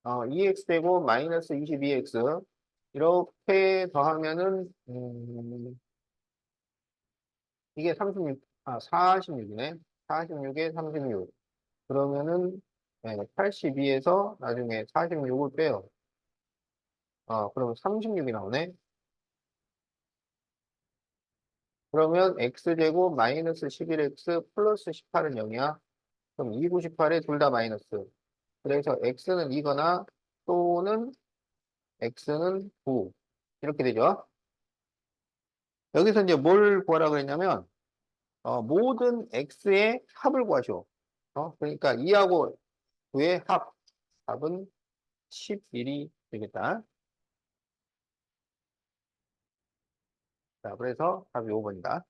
2x 제곱 마이너스 22x 이렇게 더하면은 이게 46이네. 46에 36. 그러면은 82에서 나중에 46을 빼요. 그러면 36이 나오네. 그러면 x제곱 마이너스 11x 플러스 18은 0이야. 그럼 2, 98에 둘 다 마이너스. 그래서 x는 2거나 또는 x는 9. 이렇게 되죠. 여기서 이제 뭘 구하라 그랬냐면, 모든 x의 합을 구하시오. 그러니까 2하고 9의 합. 합은 11이 되겠다. 자, 그래서 답이 5번이다.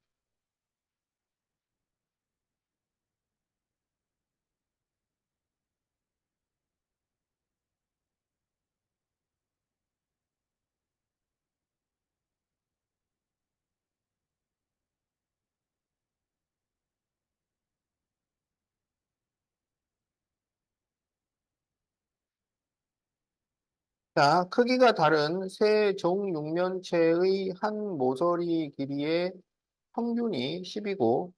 자, 크기가 다른 세 정육면체의 한 모서리 길이의 평균이 10이고,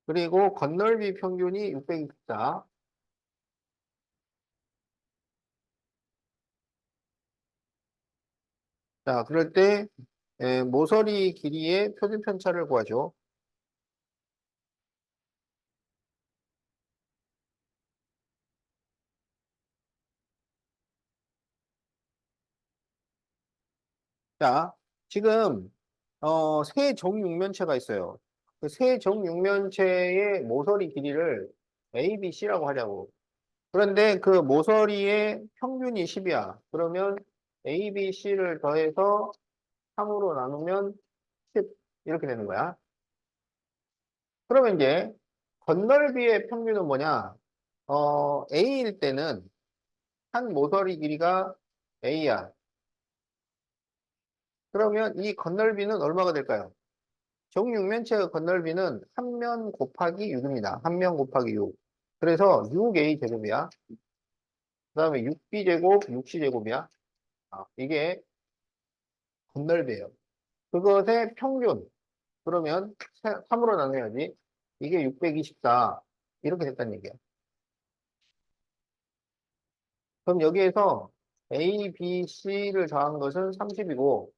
그리고 건널비 평균이 624. 자, 그럴 때 모서리 길이의 표준 편차를 구하죠. 자, 지금 세 정육면체가 있어요. 그 세 정육면체의 모서리 길이를 A, B, C라고 하자고. 그런데 그 모서리의 평균이 10이야. 그러면 A, B, C를 더해서 3으로 나누면 10 이렇게 되는 거야. 그러면 이제 건널비의 평균은 뭐냐? A일 때는 한 모서리 길이가 A야. 그러면 이 건널비는 얼마가 될까요? 정육면체의 건널비는 한 면 곱하기 6입니다. 한 면 곱하기 6. 그래서 6a 제곱이야. 그 다음에 6b 제곱, 6c 제곱이야. 이게 건널비예요. 그것의 평균. 그러면 3으로 나눠야지. 이게 624. 이렇게 됐다는 얘기야. 그럼 여기에서 A, B, C를 더한 것은 30이고,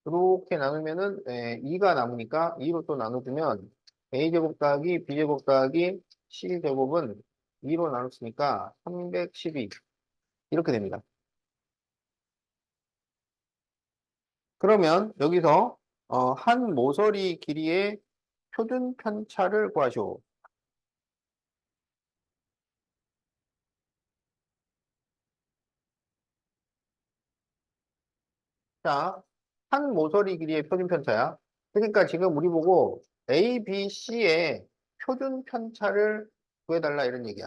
이렇게 나누면은 2가 남으니까 2로 또 나눠주면 A제곱 더하기 B제곱 더하기 C제곱은 2로 나눴으니까 312 이렇게 됩니다. 그러면 여기서 한 모서리 길이의 표준 편차를 구하시오. 자, 한 모서리 길이의 표준 편차야. 그러니까 지금 우리 보고 A, B, C의 표준 편차를 구해달라 이런 얘기야.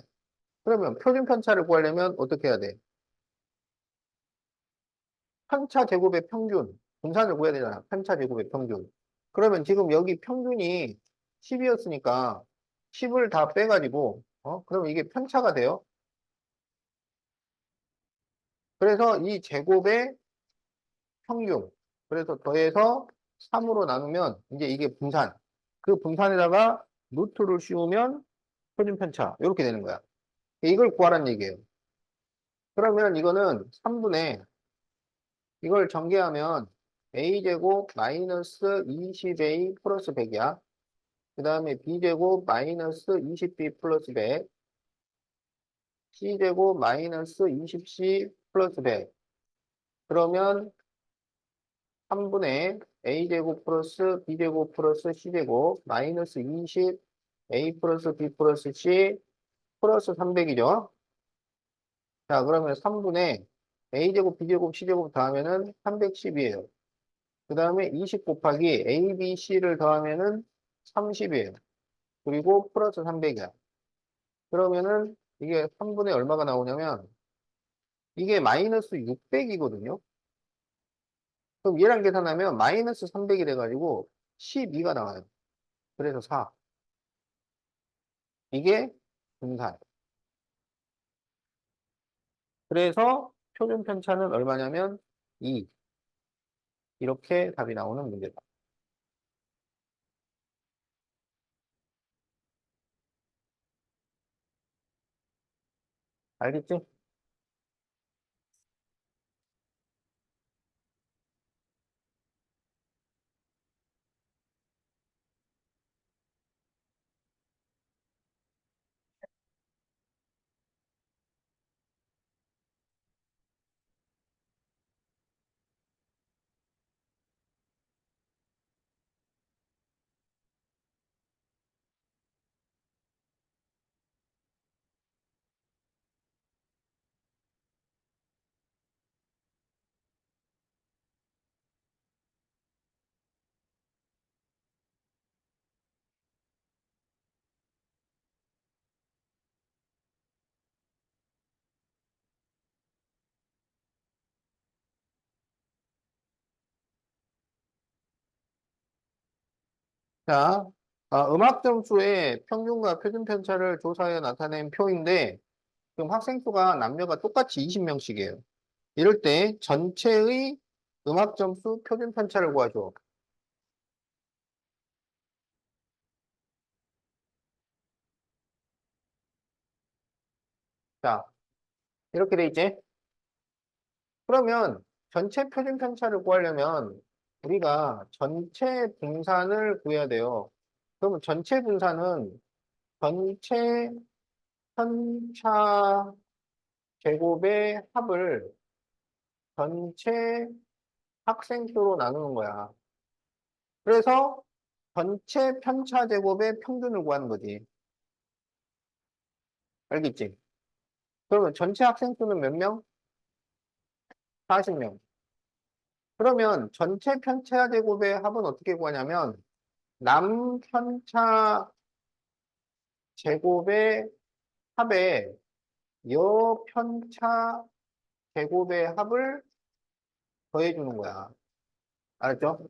그러면 표준 편차를 구하려면 어떻게 해야 돼? 편차 제곱의 평균, 분산을 구해야 되잖아. 편차 제곱의 평균. 그러면 지금 여기 평균이 10이었으니까 10을 다 빼가지고, 그러면 이게 편차가 돼요. 그래서 이 제곱의 평균. 그래서 더해서 3으로 나누면 이제 이게 분산. 그 분산에다가 루트를 씌우면 표준 편차. 이렇게 되는 거야. 이걸 구하라는 얘기예요. 그러면 이거는 3분의 이걸 전개하면 a제곱 마이너스 20a 플러스 100이야. 그 다음에 b제곱 마이너스 20b 플러스 100, c제곱 마이너스 20c 플러스 100. 그러면 3분의 a제곱 플러스 b제곱 플러스 c제곱 마이너스 20 a 플러스 b 플러스 c 플러스 300이죠. 자, 그러면 3분의 a제곱 b제곱 c제곱 더하면은 310이에요. 그 다음에 20 곱하기 a, b, c를 더하면은 30이에요. 그리고 플러스 300이야. 그러면은 이게 3분의 얼마가 나오냐면 이게 마이너스 600이거든요. 그럼 얘랑 계산하면 마이너스 300이 돼가지고 12가 나와요. 그래서 4. 이게 분산. 그래서 표준 편차는 얼마냐면 2. 이렇게 답이 나오는 문제다. 알겠지? 자, 음악 점수의 평균과 표준 편차를 조사하여 나타낸 표인데 지금 학생 수가 남녀가 똑같이 20명씩이에요. 이럴 때 전체의 음악 점수 표준 편차를 구하죠. 자, 이렇게 돼 있지? 그러면 전체 표준 편차를 구하려면 우리가 전체 분산을 구해야 돼요. 그러면 전체 분산은 전체 편차 제곱의 합을 전체 학생 수로 나누는 거야. 그래서 전체 편차 제곱의 평균을 구하는 거지. 알겠지? 그러면 전체 학생 수는 몇 명? 40명. 그러면 전체 편차 제곱의 합은 어떻게 구하냐면 남편차 제곱의 합에 여편차 제곱의 합을 더해주는 거야. 알았죠?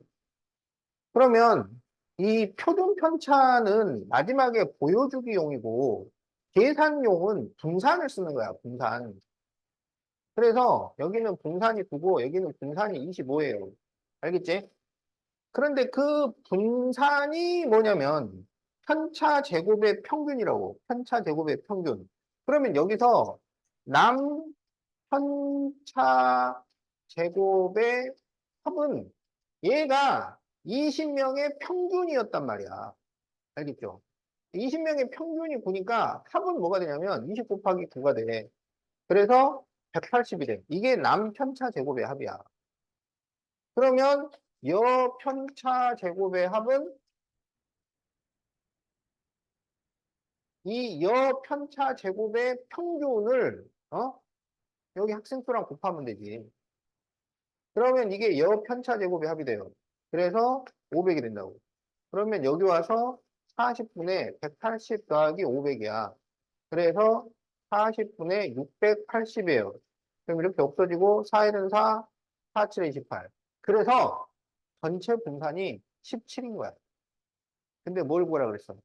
그러면 이 표준 편차는 마지막에 보여주기용이고 계산용은 분산을 쓰는 거야, 분산. 그래서 여기는 분산이 9고 여기는 분산이 25예요. 알겠지? 그런데 그 분산이 뭐냐면 편차 제곱의 평균이라고. 편차 제곱의 평균. 그러면 여기서 남 편차 제곱의 합은 얘가 20명의 평균이었단 말이야. 알겠죠? 20명의 평균이 보니까 합은 뭐가 되냐면 20 곱하기 9가 돼. 그래서 180이 돼. 이게 남 편차 제곱의 합이야. 그러면 여 편차 제곱의 합은 이 여 편차 제곱의 평균을 여기 학생 수랑 곱하면 되지. 그러면 이게 여 편차 제곱의 합이 돼요. 그래서 500이 된다고. 그러면 여기 와서 40분의 180 더하기 500이야. 그래서 40분의 680이에요. 그럼 이렇게 없어지고 4일은 4, 4, 7은 28. 그래서 전체 분산이 17인 거야. 근데 뭘 구하라 그랬어?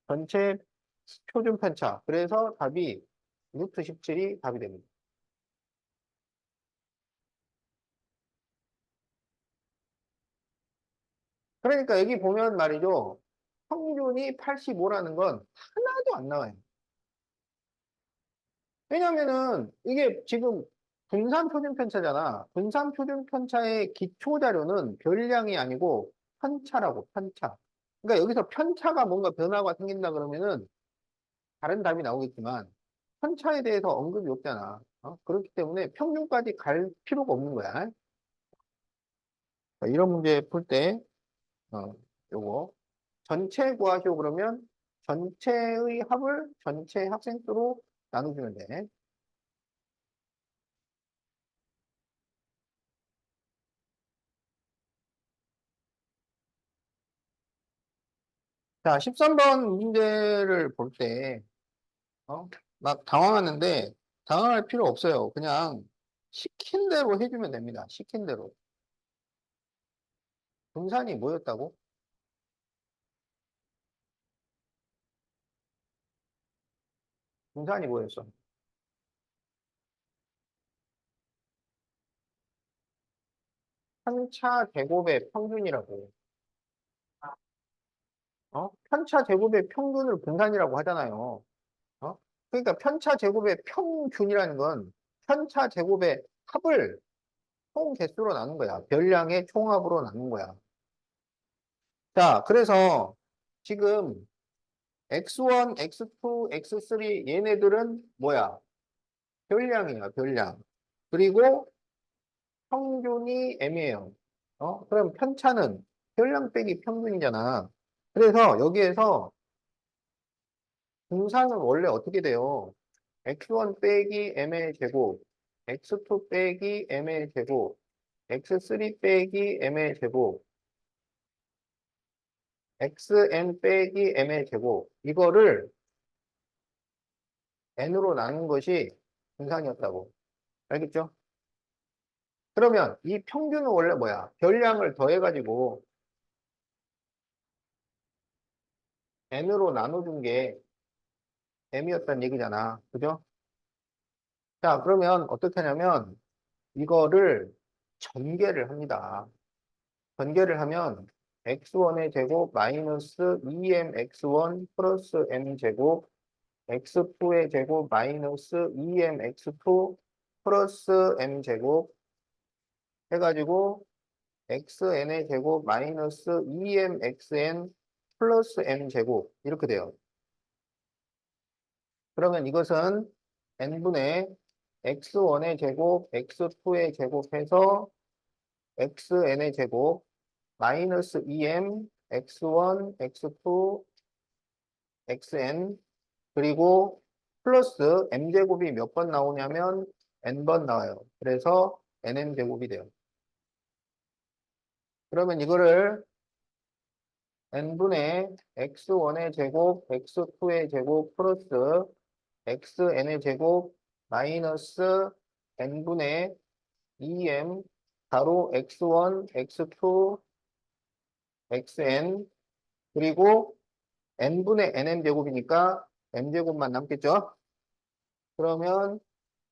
전체 표준 편차. 그래서 답이 루트 17이 답이 됩니다. 그러니까 여기 보면 말이죠. 평균이 85라는 건 하나도 안 나와요. 왜냐면은 이게 지금 분산 표준 편차잖아. 분산 표준 편차의 기초 자료는 별량이 아니고 편차라고, 편차. 그러니까 여기서 편차가 뭔가 변화가 생긴다 그러면은 다른 답이 나오겠지만 편차에 대해서 언급이 없잖아. 그렇기 때문에 평균까지 갈 필요가 없는 거야. 자, 이런 문제 풀 때, 요거 전체 구하시오 그러면 전체의 합을 전체 학생 수로 나눠주면 돼. 자, 13번 문제를 볼 때, 막 당황하는데, 당황할 필요 없어요. 그냥 시킨 대로 해주면 됩니다. 시킨 대로. 분산이 뭐였다고? 분산이 뭐였어? 편차 제곱의 평균이라고. 편차 제곱의 평균을 분산이라고 하잖아요. 그러니까 편차 제곱의 평균이라는 건 편차 제곱의 합을 총 개수로 나눈 거야. 별량의 총합으로 나눈 거야. 자, 그래서 지금 X1, X2, X3 얘네들은 뭐야? 별량이야, 별량. 그리고 평균이 M이에요. 그럼 편차는 별량 빼기 평균이잖아. 그래서 여기에서 분산은 원래 어떻게 돼요? X1 빼기 M의 제곱, X2 빼기 M의 제곱, X3 빼기 M의 제곱, XN 빼기 M의 제곱. 이거를 N으로 나눈 것이 분산이었다고. 알겠죠? 그러면 이 평균은 원래 뭐야? 별량을 더해가지고 N으로 나눠준 게 M이었다는 얘기잖아. 그죠? 자, 그러면 어떻게 하냐면 이거를 전개를 합니다. 전개를 하면 x1의 제곱 마이너스 2mx1 플러스 m제곱 x2의 제곱 마이너스 2mx2 플러스 m제곱 해가지고 xn의 제곱 마이너스 2mxn 플러스 m제곱 이렇게 돼요. 그러면 이것은 n분의 x1의 제곱, x2의 제곱해서 xn의 제곱 마이너스 2m, x1, x2, xn 그리고 플러스 m제곱이 몇 번 나오냐면 n번 나와요. 그래서 nm제곱이 돼요. 그러면 이거를 n분의 x1의 제곱, x2의 제곱 플러스 xn의 제곱 마이너스 n분의 2m 가로 x1, x2, xn 그리고 n분의 nm 제곱이니까 m 제곱만 남겠죠? 그러면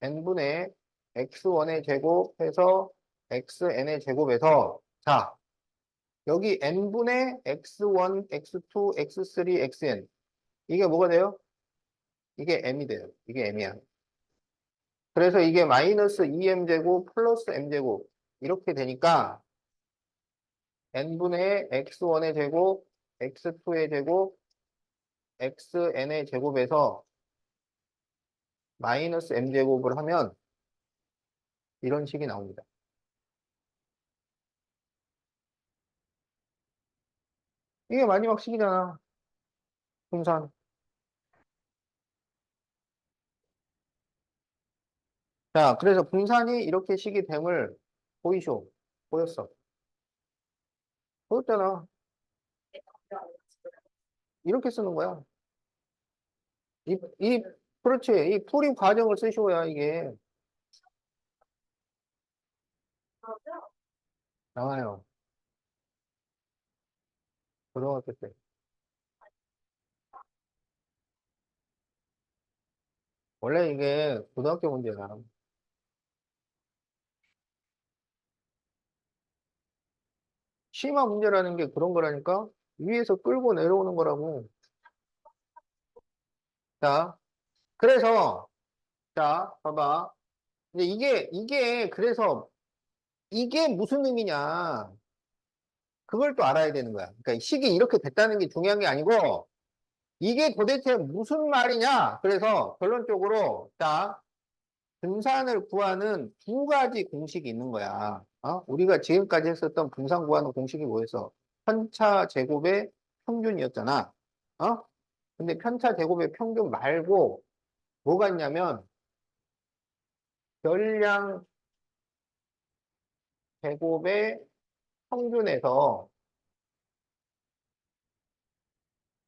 n분의 x1의 제곱 해서 xn의 제곱에서 자, 여기 n분의 x1, x2, x3, xn 이게 뭐가 돼요? 이게 m이 돼요. 이게 m이야. 그래서 이게 마이너스 2m 제곱 플러스 m 제곱 이렇게 되니까 n분의 x1의 제곱, x2의 제곱, xn의 제곱에서 마이너스 m 제곱을 하면 이런 식이 나옵니다. 이게 마지막 식이잖아. 분산. 자, 그래서 분산이 이렇게 식이 됨을 보이쇼. 보였어. 보였잖아. 이렇게 쓰는 거야. 그렇지. 이 풀이 과정을 쓰셔야 이게 나와요. 고등학교 때. 원래 이게 고등학교 문제야. 심화 문제라는 게 그런 거라니까? 위에서 끌고 내려오는 거라고. 자, 그래서, 자, 봐봐. 근데 그래서, 이게 무슨 의미냐. 그걸 또 알아야 되는 거야. 그러니까 식이 이렇게 됐다는 게 중요한 게 아니고, 이게 도대체 무슨 말이냐? 그래서 결론적으로, 자, 분산을 구하는 두 가지 공식이 있는 거야. 우리가 지금까지 했었던 분산 구하는 공식이 뭐였어? 편차 제곱의 평균이었잖아. 어? 근데 편차 제곱의 평균 말고 뭐가 있냐면 별량 제곱의 평균에서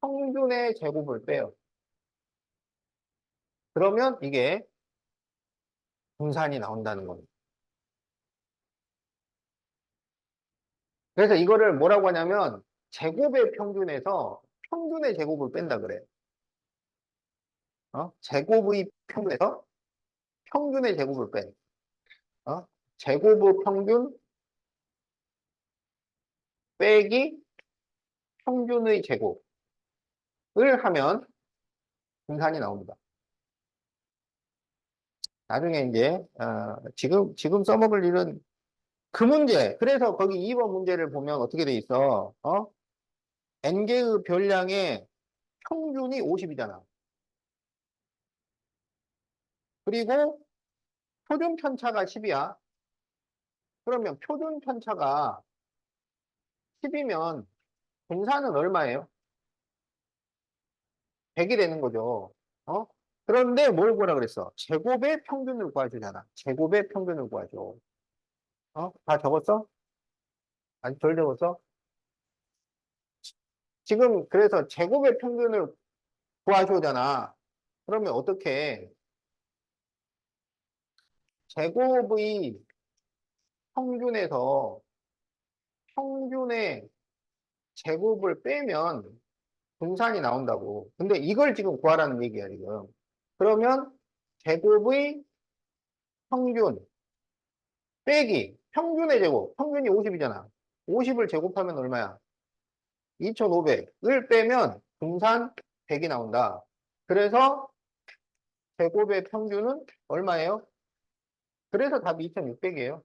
평균의 제곱을 빼요. 그러면 이게 분산이 나온다는 겁니다. 그래서 이거를 뭐라고 하냐면 제곱의 평균에서 평균의 제곱을 뺀다 그래. 제곱의 평균에서 평균의 제곱을 빼. 제곱의 평균 빼기 평균의 제곱을 하면 분산이 나옵니다. 나중에 이제 지금 써먹을 일은 그 문제. 그래서 거기 2번 문제를 보면 어떻게 돼 있어? n개의 별량의 평균이 50이잖아. 그리고 표준 편차가 10이야. 그러면 표준 편차가 10이면 분산은 얼마예요? 100이 되는 거죠. 어? 그런데 뭘 구하라 그랬어? 제곱의 평균을 구해주잖아. 제곱의 평균을 구해줘. 다 적었어? 아직 덜 적었어? 지금 그래서 제곱의 평균을 구하셔잖아. 그러면 어떻게 제곱의 평균에서 평균의 제곱을 빼면 분산이 나온다고. 근데 이걸 지금 구하라는 얘기야, 지금. 그러면 제곱의 평균 빼기 평균의 제곱. 평균이 50이잖아. 50을 제곱하면 얼마야? 2500을 빼면 분산 100이 나온다. 그래서 제곱의 평균은 얼마예요? 그래서 답이 2600이에요.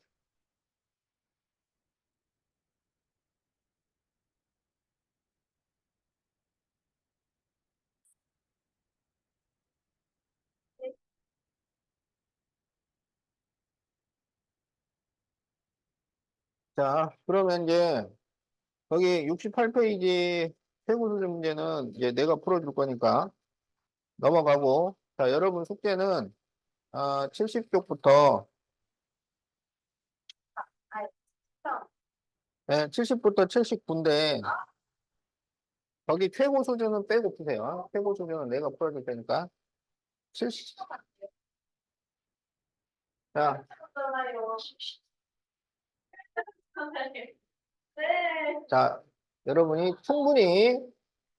자, 그러면 이제 거기 68페이지 세부수능 문제는 이제 내가 풀어줄 거니까 넘어가고, 자, 여러분 숙제는 70쪽부터 70부터 79인데 거기 최고 수준은 빼고 푸세요. 최고 수준은 내가 풀어줄 테니까 70. 자, 자, 여러분이 충분히